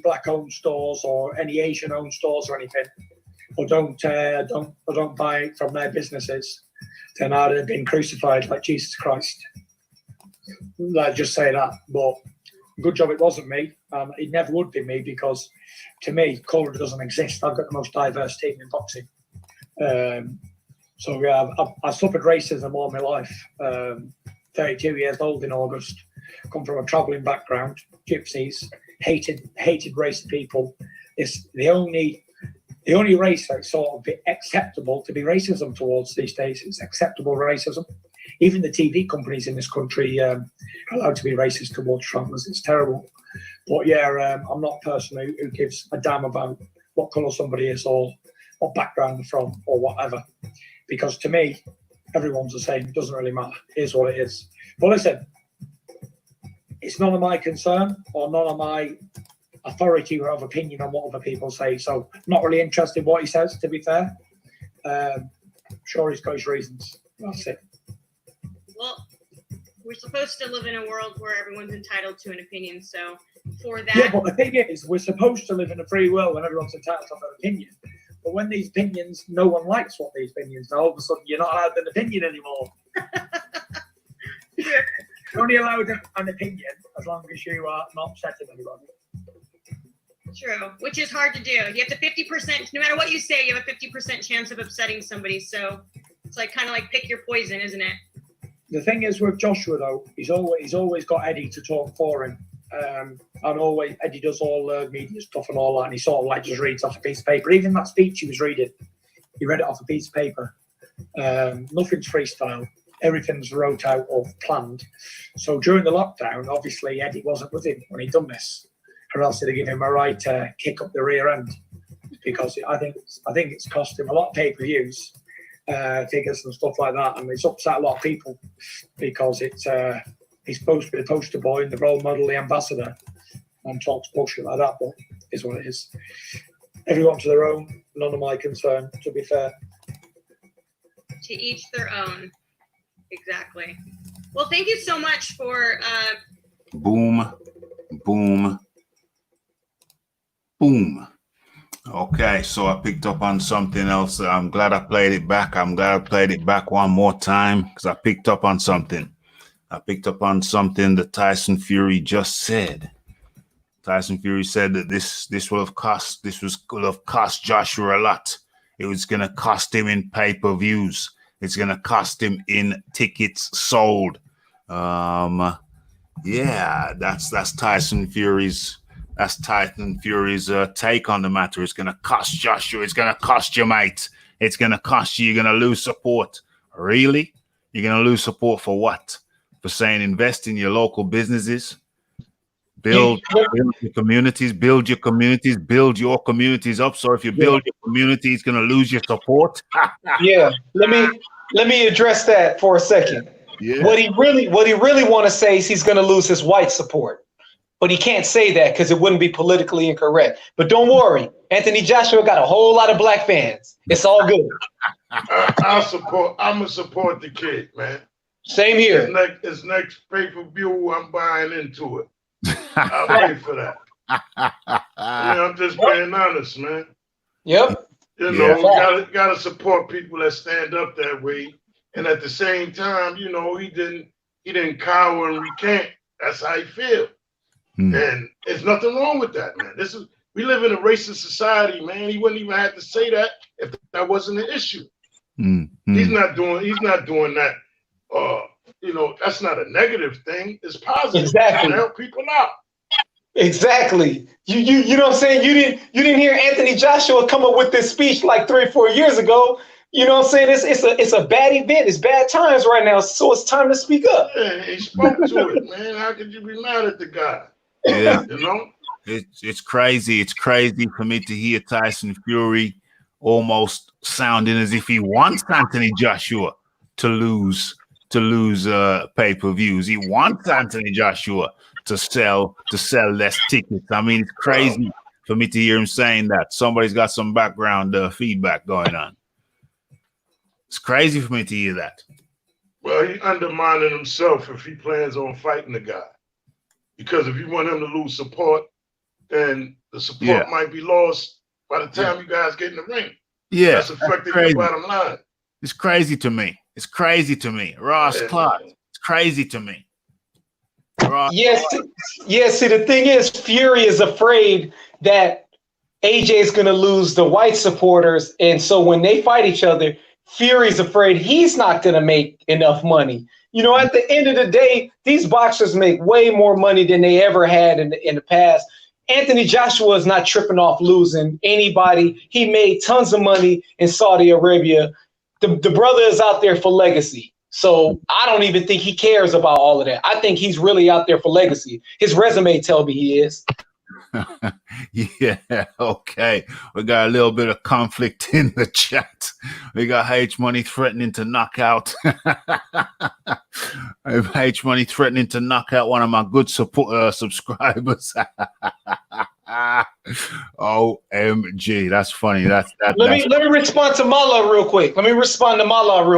black-owned stores or any Asian-owned stores or anything, or don't buy from their businesses, then I'd have been crucified like Jesus Christ. Like, just say that. But good job it wasn't me. It never would be me, because to me, colour doesn't exist. I've got the most diverse team in boxing. So yeah, I've suffered racism all my life. 32 years old in August. Come from a travelling background. Gypsies, hated race of people. It's the only race that's sort of acceptable to be racism towards these days. It's acceptable racism. Even the TV companies in this country are allowed to be racist towards travellers. It's terrible. But yeah, I'm not a person who gives a damn about what colour somebody is or what background they're from or whatever. Because to me, everyone's the same. It doesn't really matter. It is what it is. But listen, it's none of my concern or none of my authority or of opinion on what other people say. So not really interested in what he says, to be fair. Sure, he's got his reasons. That's it. Well, we're supposed to live in a world where everyone's entitled to an opinion. So for that, Yeah, but the thing is, we're supposed to live in a free world and everyone's entitled to an opinion. But when these opinions, no one likes what these opinions are, all of a sudden you're not allowed an opinion anymore. You're only allowed an opinion as long as you are not upsetting anybody. true, which is hard to do. You have to 50%, no matter what you say, you have a 50% chance of upsetting somebody. So it's like kind of like pick your poison, isn't it? The thing is with Joshua though, he's always got Eddie to talk for him. And always Eddie does all the media stuff and all that, and he sort of like just reads off a piece of paper. Even that speech he was reading, he read it off a piece of paper. Nothing's freestyle. Everything's wrote out or planned. So during the lockdown, obviously Eddie wasn't with him when he'd done this, or else they'd give him a right kick up the rear end, because I think it's cost him a lot of pay-per-views, figures and stuff like that, and it's upset a lot of people because it's he's supposed to be the poster boy and the role model, the ambassador, and talks bullshit like that, but it is what it is. Everyone to their own, none of my concern, to be fair. To each their own. Exactly. Well, thank you so much for Boom, boom, boom. Okay, so I picked up on something else. I'm glad I played it back. I'm glad I played it back one more time because I picked up on something. I picked up on something that Tyson Fury just said. Tyson Fury said that this will have cost Joshua a lot. It was going to cost him in pay-per-views. It's going to cost him in tickets sold. Yeah, that's Tyson Fury's take on the matter. It's going to cost Joshua. It's going to cost you, mate. It's going to cost you. You're going to lose support. Really? You're going to lose support for what? For saying invest in your local businesses, build your communities, build your communities up. So if you build your community, it's going to lose your support. Yeah, let me address that for a second. Yeah. What he really want to say is he's going to lose his white support, but he can't say that because it wouldn't be politically incorrect. But don't worry, Anthony Joshua got a whole lot of black fans. It's all good. I'm gonna support the kid, man. Same here. His next pay-per-view, I'm buying into it. I'll pay for that. I'm just being honest, man. Yep. You know, gotta support people that stand up that way. And at the same time, you know, he didn't cower and recant. That's how he feel. And there's nothing wrong with that, man. We live in a racist society, man. He wouldn't even have to say that if that wasn't an issue. He's not doing that. You know, that's not a negative thing. It's positive. Exactly. To help people out. Exactly. You know what I'm saying? You didn't hear Anthony Joshua come up with this speech like 3 or 4 years ago. You know what I'm saying? It's a bad event. It's bad times right now. So it's time to speak up. Yeah, he spoke to it, man. How could you be mad at the guy? Yeah. You know? It's crazy. It's crazy for me to hear Tyson Fury almost sounding as if he wants Anthony Joshua to lose pay-per-views. He wants Anthony Joshua to sell less tickets. I mean, it's crazy for me to hear him saying that. Somebody's got some background feedback going on. It's crazy for me to hear that. Well, he undermining himself if he plans on fighting the guy. Because if you want him to lose support, then the support might be lost by the time you guys get in the ring. Yeah, That's affecting your bottom line. It's crazy to me. It's crazy to me. Ross Clark. It's crazy to me. Yes, see, the thing is, Fury is afraid that AJ is going to lose the white supporters, and so when they fight each other, Fury's afraid he's not going to make enough money. You know, at the end of the day, these boxers make way more money than they ever had in the past. Anthony Joshua is not tripping off losing anybody. He made tons of money in Saudi Arabia. The brother is out there for legacy. So I don't even think he cares about all of that. I think he's really out there for legacy. His resume tells me he is. Yeah, okay. We got a little bit of conflict in the chat. We got H Money threatening to knock out. H Money threatening to knock out one of my good subscribers. OMG, that's funny. Let me respond to Mala real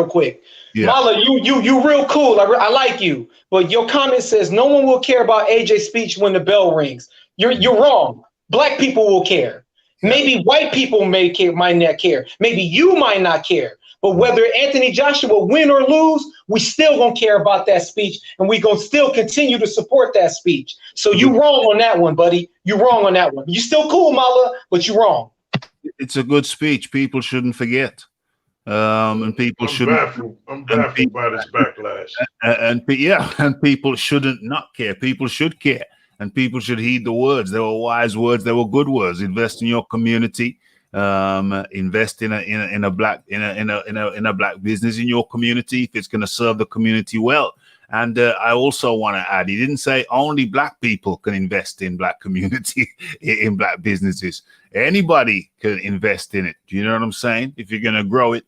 quick. Yeah. Mala, you real cool. I like you, but your comment says no one will care about AJ's speech when the bell rings. You're wrong. Black people will care. Maybe white people might not care. Maybe you might not care. But whether Anthony Joshua win or lose, we still gonna care about that speech, and we gonna still continue to support that speech. So you wrong on that one, buddy. You wrong on that one. You still cool, Mala, but you wrong. It's a good speech. People shouldn't forget. And people shouldn't. I'm baffled by this backlash. And people shouldn't not care. People should care, and people should heed the words. They were wise words. They were good words. Invest in your community. Invest in a black business in your community if it's going to serve the community well. And I also want to add, he didn't say only black people can invest in black community in black businesses. Anybody can invest in it. Do you know what I'm saying? If you're going to grow it,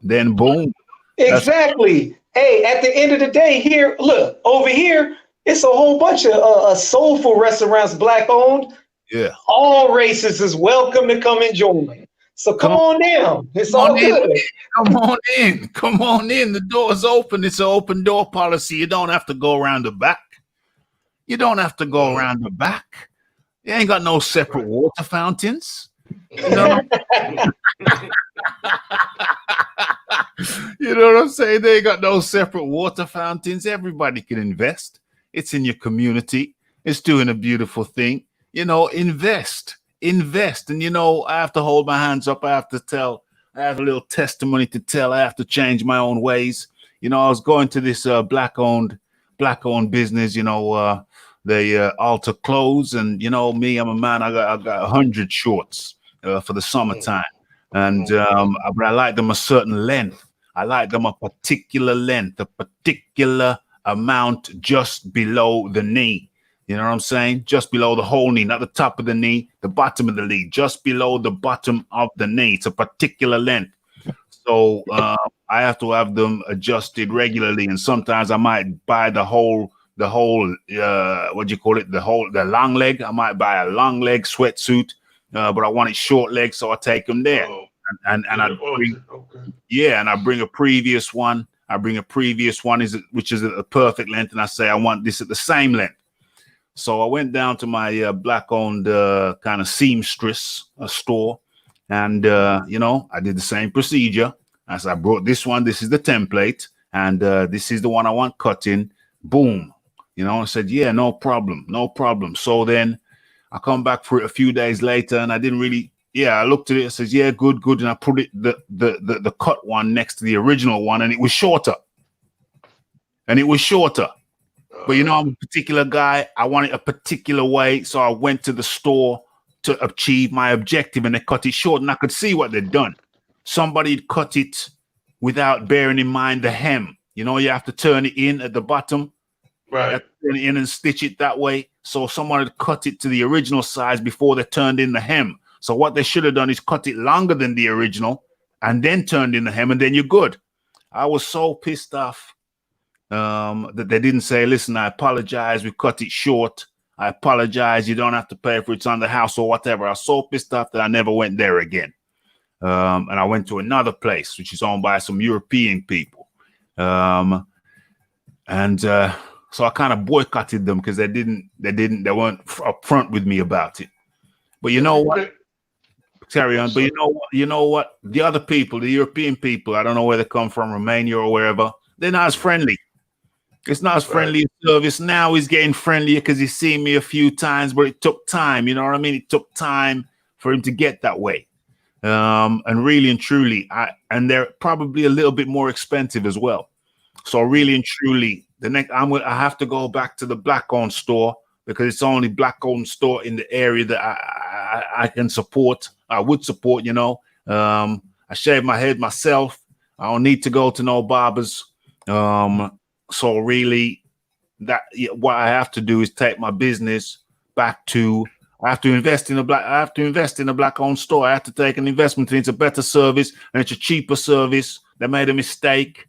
then boom. Exactly. Hey, at the end of the day, here, look over here, it's a whole bunch of soulful restaurants, black owned. Yeah. All races is welcome to come and join. So come on down. It's all good. Come on in. The door's open. It's an open door policy. You don't have to go around the back. You ain't got no separate water fountains. You know? You know what I'm saying? They ain't got no separate water fountains. Everybody can invest. It's in your community. It's doing a beautiful thing. You know, invest. And, you know, I have to hold my hands up. I have a little testimony to tell. I have to change my own ways. You know, I was going to this black-owned business, you know, they alter clothes. And, you know, me, I'm a man. I got 100 shorts for the summertime. And but I like them a certain length. I like them a particular length, a particular amount just below the knee. You know what I'm saying? Just below the whole knee, not the top of the knee, the bottom of the knee, just below the bottom of the knee. It's a particular length. So I have to have them adjusted regularly. And sometimes I might buy the long leg. I might buy a long leg sweatsuit, but I want it short leg. So I take them there. And I bring a previous one. Which is a perfect length. And I say, I want this at the same length. So I went down to my black-owned kind of seamstress store, and you know, I did the same procedure. As I brought this one, this is the template, and this is the one I want cutting. Boom, you know. I said, yeah, no problem. So then I come back for it a few days later, and I didn't really. Yeah, I looked at it. I said, yeah, good, and I put it the cut one next to the original one, and it was shorter. But, you know, I'm a particular guy. I want it a particular way. So I went to the store to achieve my objective, and they cut it short. And I could see what they'd done. Somebody had cut it without bearing in mind the hem. You know, you have to turn it in at the bottom. Right. You have to turn it in and stitch it that way. So someone had cut it to the original size before they turned in the hem. So what they should have done is cut it longer than the original and then turned in the hem, and then you're good. I was so pissed off. That they didn't say, listen, I apologize, we cut it short. I apologize, you don't have to pay for it, it's on the house or whatever. I was so pissed off that I never went there again. And I went to another place, which is owned by some European people. So I kind of boycotted them because they weren't upfront with me about it. But you know what? Carry on. But you know what? The other people, the European people, I don't know where they come from, Romania or wherever, they're not as friendly. It's not as friendly a service. Now he's getting friendlier because he's seen me a few times, but it took time. You know what I mean? It took time for him to get that way. And really and truly, and they're probably a little bit more expensive as well. So really and truly, I have to go back to the black-owned store because it's the only black-owned store in the area that I can support. I would support, you know. I shave my head myself. I don't need to go to no barbers. So really, what I have to do is take my business back to. I have to invest in a black-owned store. I have to take an investment. It's a better service and it's a cheaper service. They made a mistake.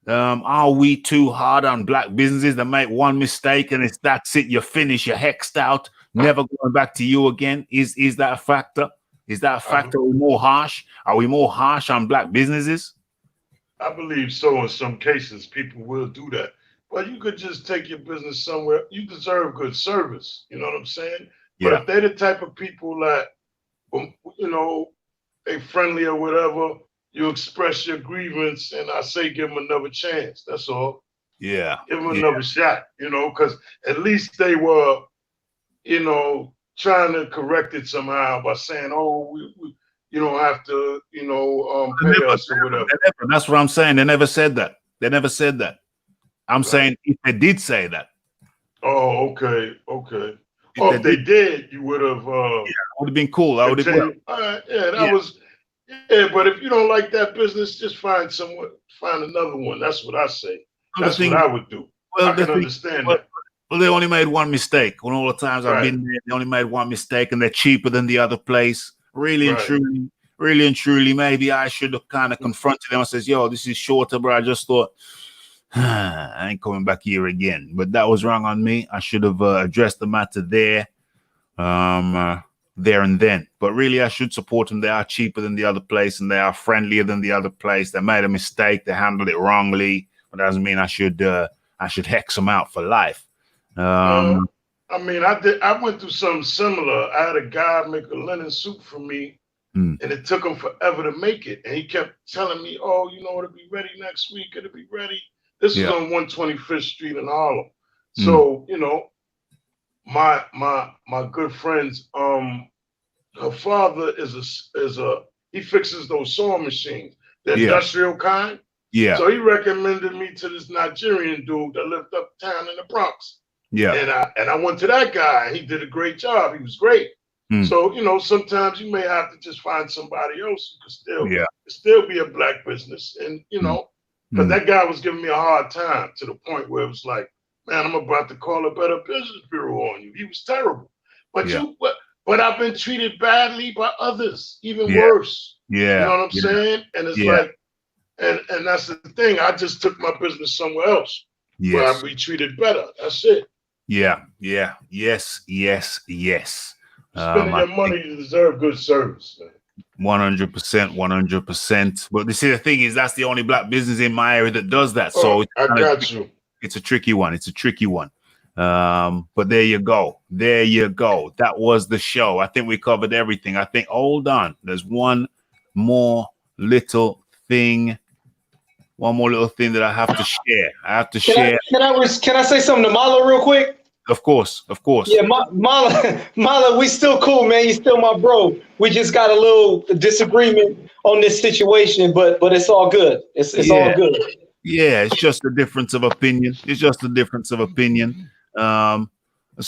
Are we too hard on black businesses that make one mistake and that's it? You're finished. You're hexed out. Never going back to you again. Is that a factor? Is that a factor? Are we more harsh? Are we more harsh on black businesses? I believe so. In some cases, people will do that. But you could just take your business somewhere. You deserve good service. You know what I'm saying? Yeah. But if they're the type of people that, you know, they friendly or whatever, you express your grievance, and I say give them another chance. That's all. Yeah. Give them another shot, you know, because at least they were, you know, trying to correct it somehow by saying, oh, you don't have to, you know, pay us or whatever. That's what I'm saying. They never said that. They never said that. I'm saying if they did say that. Oh, okay. If they did, you would have. Would have been cool. I would have. Was. Yeah, but if you don't like that business, just find another one. That's what I say. That's what I would do. Well, I can understand that. Well, they only made one mistake. When all the times I've been there, they only made one mistake, and they're cheaper than the other place. Really and truly, maybe I should have kind of confronted them and says, "Yo, this is shorter, but I just thought I ain't coming back here again." But that was wrong on me. I should have addressed the matter there and then. But really, I should support them. They are cheaper than the other place, and they are friendlier than the other place. They made a mistake. They handled it wrongly. But that doesn't mean I should hex them out for life. I mean, I went through something similar. I had a guy make a linen suit for me, and it took him forever to make it. And he kept telling me, "Oh, you know, it'll be ready next week. It'll be ready." This is on 125th Street in Harlem. So, you know, my good friends, her father he fixes those sewing machines, the industrial kind. Yeah. So he recommended me to this Nigerian dude that lived uptown in the Bronx. Yeah. And I went to that guy. He did a great job. He was great. So, you know, sometimes you may have to just find somebody else who could still be a black business. And, you know, because that guy was giving me a hard time to the point where it was like, man, I'm about to call a Better Business Bureau on you. He was terrible. But I've been treated badly by others, even worse. Yeah. You know what I'm saying? And it's like, and that's the thing. I just took my business somewhere else where I'd be treated better. That's it. Yeah. Yes. Spending your money, you deserve good service, man. 100%. But you see, the thing is, that's the only black business in my area that does that. So I got you. It's a tricky one. But there you go. That was the show. I think we covered everything. Hold on. There's one more little thing that I have to share. Can I say something to Mala real quick? Of course. Yeah, Mala, we still cool, man. You still my bro. We just got a little disagreement on this situation, but it's all good. It's all good. Yeah, it's just a difference of opinion. It's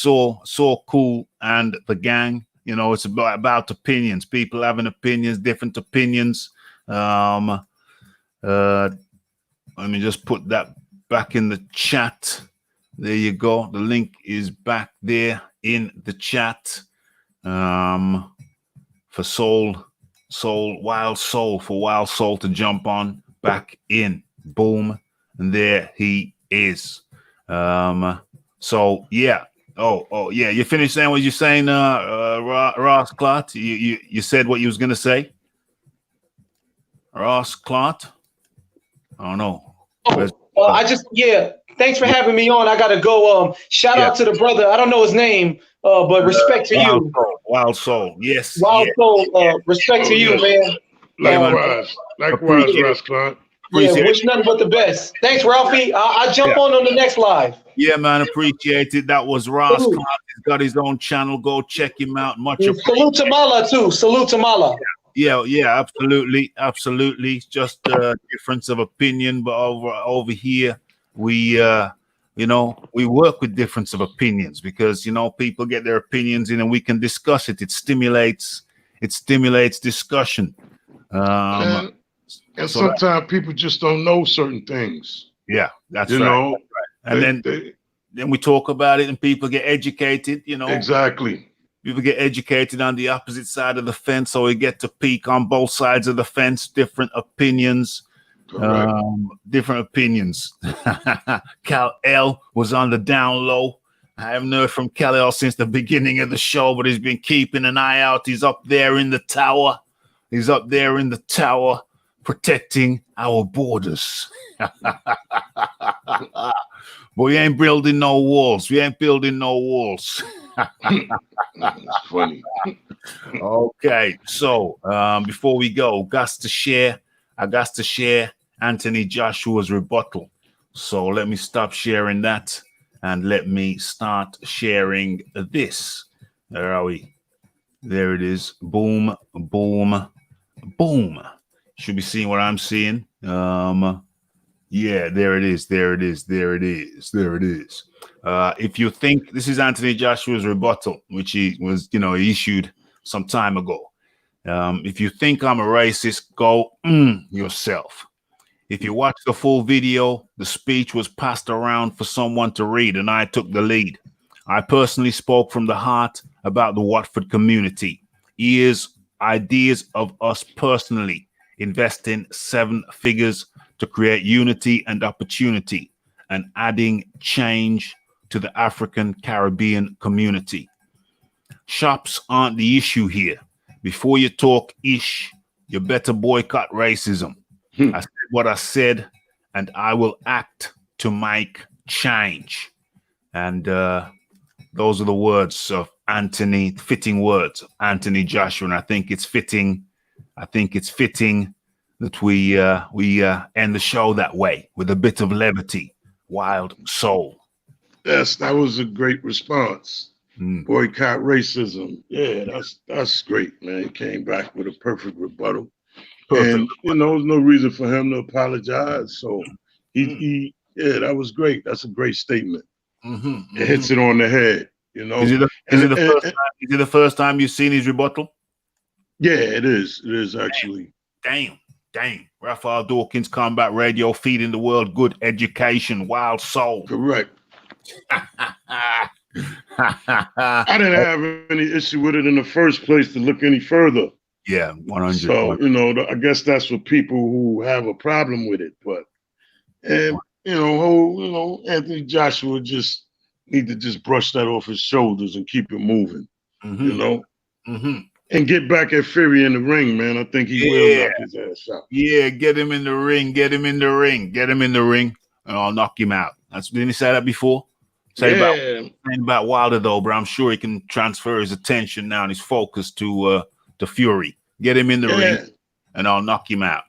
all cool. And the gang, you know, it's about opinions. People having opinions, different opinions. Let me just put that back in the chat. There you go. The link is back there in the chat. For Wild Soul to jump on back in. Boom. And there he is. So yeah. Oh yeah. You finished saying what you're saying, Ross Clark? You said what you was gonna say? Ross Clark? I don't know. Thanks for having me on. I gotta go. Shout out to the brother. I don't know his name, but respect to you. Wild soul. Yes. Wild soul. Respect to you, man. Likewise, Rasclon. Wish nothing but the best. Thanks, Ralphie. I'll jump on the next live. Yeah, man, appreciate it. That was Ross. He's got his own channel. Go check him out. Salute to Mala too. Salute to Mala. Yeah, absolutely. Just a difference of opinion, but over here, we we work with difference of opinions because people get their opinions in, and we can discuss it. It stimulates discussion. And sometimes people just don't know certain things. Yeah, that's right. And then we talk about it, and people get educated. Exactly. People get educated on the opposite side of the fence, so we get to peek on both sides of the fence. Different opinions. Different opinions. Cal L was on the down low. I haven't heard from Cal L since the beginning of the show, but he's been keeping an eye out. He's up there in the tower. Protecting our borders. But we ain't building no walls. That's funny. Okay, so before we go, I got to share Anthony Joshua's rebuttal. So let me stop sharing that and let me start sharing this. Where are we? There it is. Boom, boom, boom. Should be seeing what I'm seeing. Yeah, there it is. If you think this is Anthony Joshua's rebuttal, which he was, he issued some time ago. If you think I'm a racist, go yourself. If you watch the full video, the speech was passed around for someone to read, and I took the lead. I personally spoke from the heart about the Watford community. Ideas of us personally investing 7 figures to create unity and opportunity and adding change to the African Caribbean community. Shops aren't the issue here. Before you talk ish, you better boycott racism. I said what I said, and I will act to make change. And those are the words of fitting words of Anthony Joshua. And I think it's fitting that we end the show that way with a bit of levity. Wild soul. Yes, that was a great response. Boycott racism. Yeah, that's great, man. He came back with a perfect rebuttal. And there's no reason for him to apologize. So that was great. That's a great statement. It hits it on the head. Is it the first time you've seen his rebuttal? Yeah, it is. It is actually. Damn. Raphael Dawkins, Combat Radio, feeding the world good education. Wild soul. Correct. I didn't have any issue with it in the first place to look any further. Yeah, 100. So, I guess that's for people who have a problem with it. But, Anthony Joshua just need to just brush that off his shoulders and keep it moving, and get back at Fury in the ring, man. I think he will knock his ass out. Yeah, get him in the ring, and I'll knock him out. Didn't he say that before? Saying about Wilder though, but I'm sure he can transfer his attention now and his focus to Fury. Get him in the ring, and I'll knock him out.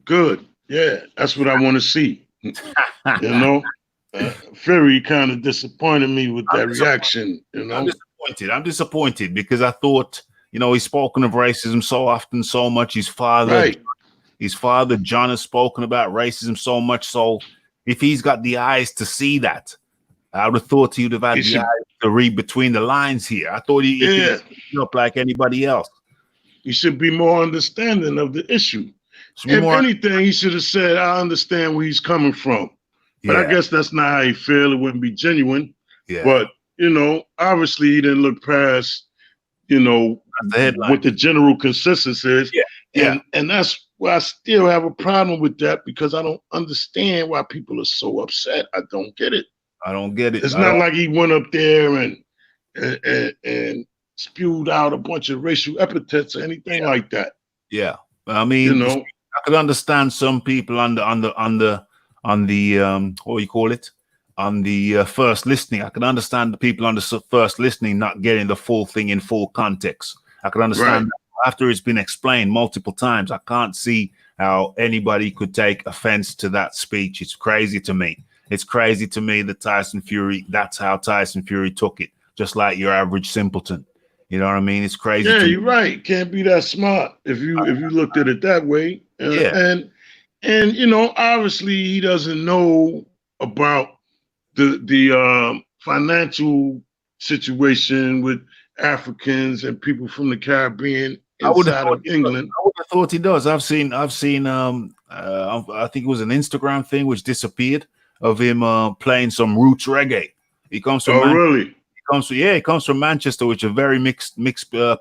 Good. Yeah, that's what I want to see. Fury kind of disappointed me with that reaction. I'm disappointed because I thought, he's spoken of racism so often, so much. His father, John, has spoken about racism so much. So if he's got the eyes to see that, I would have thought he would have had the eyes to read between the lines here. I thought he could up like anybody else. He should be more understanding of the issue. If anything, he should have said, I understand where he's coming from. But I guess that's not how he feel. It wouldn't be genuine. Yeah. But, obviously he didn't look past, what the general consensus is. Yeah. And that's why I still have a problem with that, because I don't understand why people are so upset. I don't get it. It's not like he went up there and spewed out a bunch of racial epithets or anything like that. Yeah. I mean, I could understand some people on what do you call it, on the first listening. I can understand the people on the first listening not getting the full thing in full context. I can understand that after it's been explained multiple times. I can't see how anybody could take offense to that speech. It's crazy to me. It's crazy to me that Tyson Fury, that's how Tyson Fury took it, just like your average simpleton. You know what I mean? It's crazy. Yeah, you're right. Can't be that smart if you looked at it that way. And you know, obviously he doesn't know about the financial situation with Africans and people from the Caribbean inside of England. I would have thought he does. I've seen I think it was an Instagram thing which disappeared of him playing some roots reggae. He comes from really? He comes from Manchester, which is a very mixed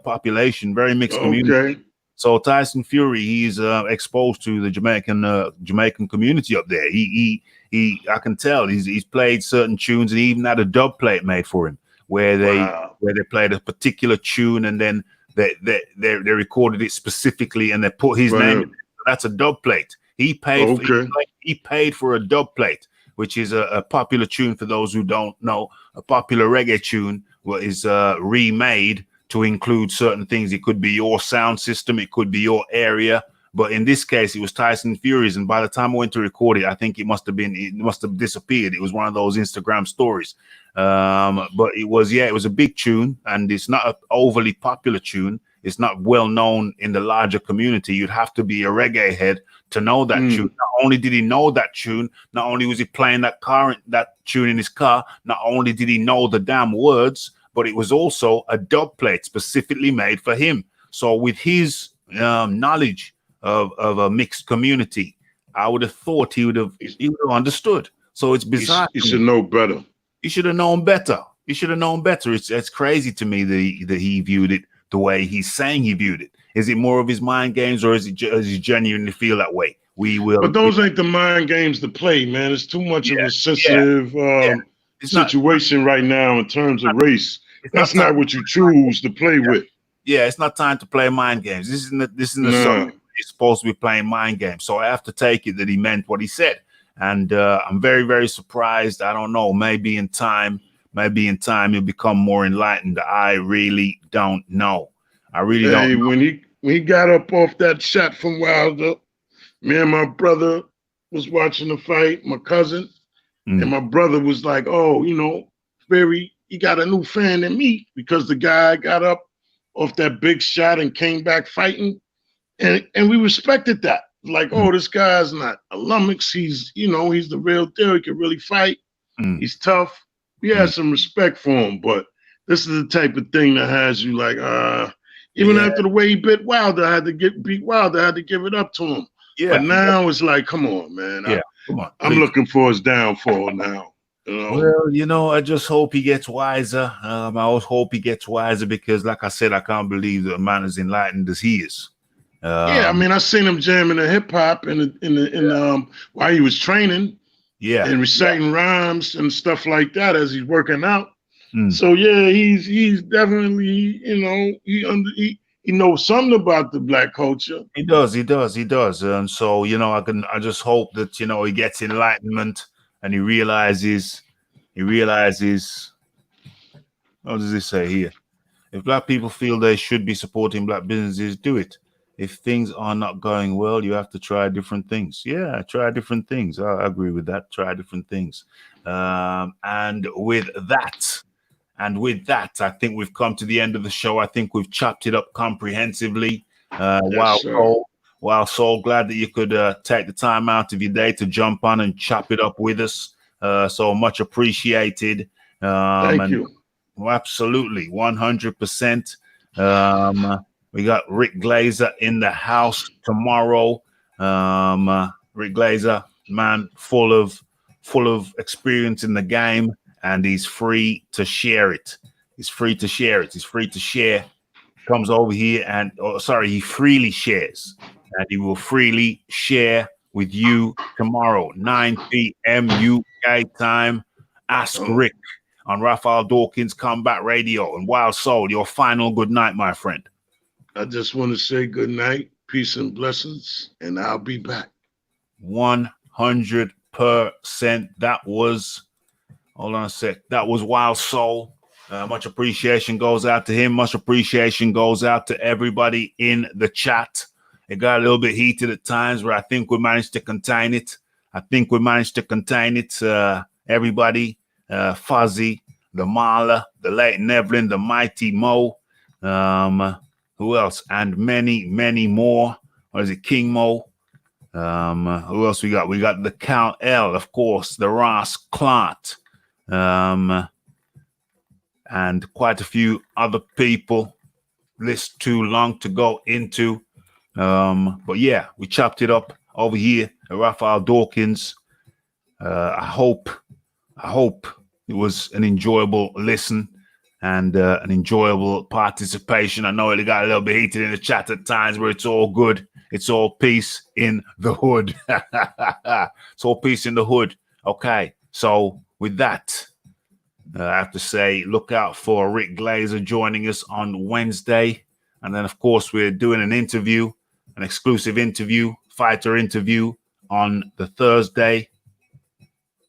population, very mixed community. So Tyson Fury, he's exposed to the Jamaican community up there. I can tell he's played certain tunes, and he even had a dub plate made for him where they played a particular tune, and then they recorded it specifically, and they put his name in it. That's a dub plate. He paid for a dub plate, which is a popular tune. For those who don't know, a popular reggae tune is remade to include certain things. It could be your sound system, it could be your area, but in this case, it was Tyson Fury's. And by the time I went to record it, I think it must have disappeared. It was one of those Instagram stories. But it was a big tune, and it's not an overly popular tune. It's not well known in the larger community. You'd have to be a reggae head to know that tune. Not only did he know that tune, not only was he playing that tune in his car, not only did he know the damn words, but it was also a dub plate specifically made for him. So with his knowledge of a mixed community, I would have thought he would have understood. So it's bizarre. He should know better. He should have known better. He should have known better. It's crazy to me that he viewed it the way he's saying he viewed it. Is it more of his mind games, or does he genuinely feel that way? But those ain't the mind games to play, man. It's too much of a sensitive situation right now in terms of race. That's not what you choose to play with. Yeah, it's not time to play mind games. This isn't the song. He's supposed to be playing mind games. So I have to take it that he meant what he said. And I'm very, very surprised. I don't know. Maybe in time he'll become more enlightened. I really don't know. I really don't know. When he got up off that shot from Wilder, me and my brother was watching the fight, my cousin, and my brother was like, oh, you know, he got a new fan in me, because the guy got up off that big shot and came back fighting. And we respected that. Like, oh, this guy's not a lummox. He's the real deal. He can really fight. He's tough. We had some respect for him, but this is the type of thing that has you like, even after the way he beat Wilder, I had to give it up to him. Yeah. But now it's like, come on, man. Come on. I'm looking for his downfall now. You know? Well, you know, I just hope he gets wiser. I always hope he gets wiser, because, like I said, I can't believe that a man as enlightened as he is. I mean, I seen him jamming the hip hop while he was training, and reciting rhymes and stuff like that as he's working out. So yeah, he's definitely, you know, he knows something about the black culture. He does. And so, you know, I just hope that, you know, he gets enlightenment and he realizes. What does this say here? If black people feel they should be supporting black businesses, do it. If things are not going well, you have to try different things. Yeah, try different things. I agree with that. Try different things. And with that, I think we've come to the end of the show. I think we've chopped it up comprehensively. Wow, so glad that you could take the time out of your day to jump on and chop it up with us. So much appreciated. Thank you. Absolutely, 100%. We got Rick Glazer in the house tomorrow. Rick Glazer, man, full of experience in the game, and he's free to share it. He's free to share. Comes over here and he freely shares, and he will freely share with you tomorrow, 9 p.m. UK time. Ask Rick on Raphael Dawkins Combat Radio and Wild Soul. Your final good night, my friend. I just want to say good night, peace and blessings, and I'll be back. 100%. 100%. That was, hold on a sec. That was Wild Soul. Much appreciation goes out to him. Much appreciation goes out to everybody in the chat. It got a little bit heated at times, but I think we managed to contain it. Everybody, Fuzzy, the Marla, the late Nevlin, the mighty Mo, who else? And many, many more. Or is it King Mo? Who else we got? We got the Count L, of course, the Ross Clark, and quite a few other people. List too long to go into. But yeah, we chopped it up over here at Raphael Dawkins. I hope it was an enjoyable listen and an enjoyable participation. I know it got a little bit heated in the chat at times, but it's all good. It's all peace in the hood. It's all peace in the hood. Okay, so with that, I have to say, look out for Rick Glazer joining us on Wednesday. And then, of course, we're doing an interview, an exclusive interview, fighter interview on the Thursday.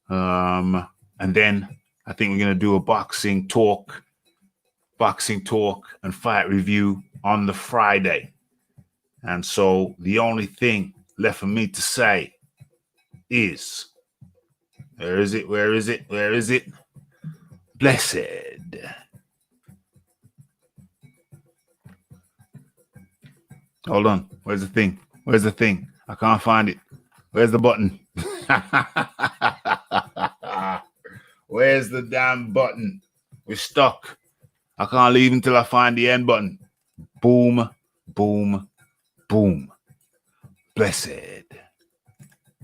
And then I think we're going to do a boxing talk and fight review on the Friday. And so the only thing left for me to say is, where is it? Blessed. Hold on. Where's the thing? I can't find it. Where's the button? Where's the damn button? We're stuck. I can't leave until I find the end button. Boom, boom, boom. Blessed.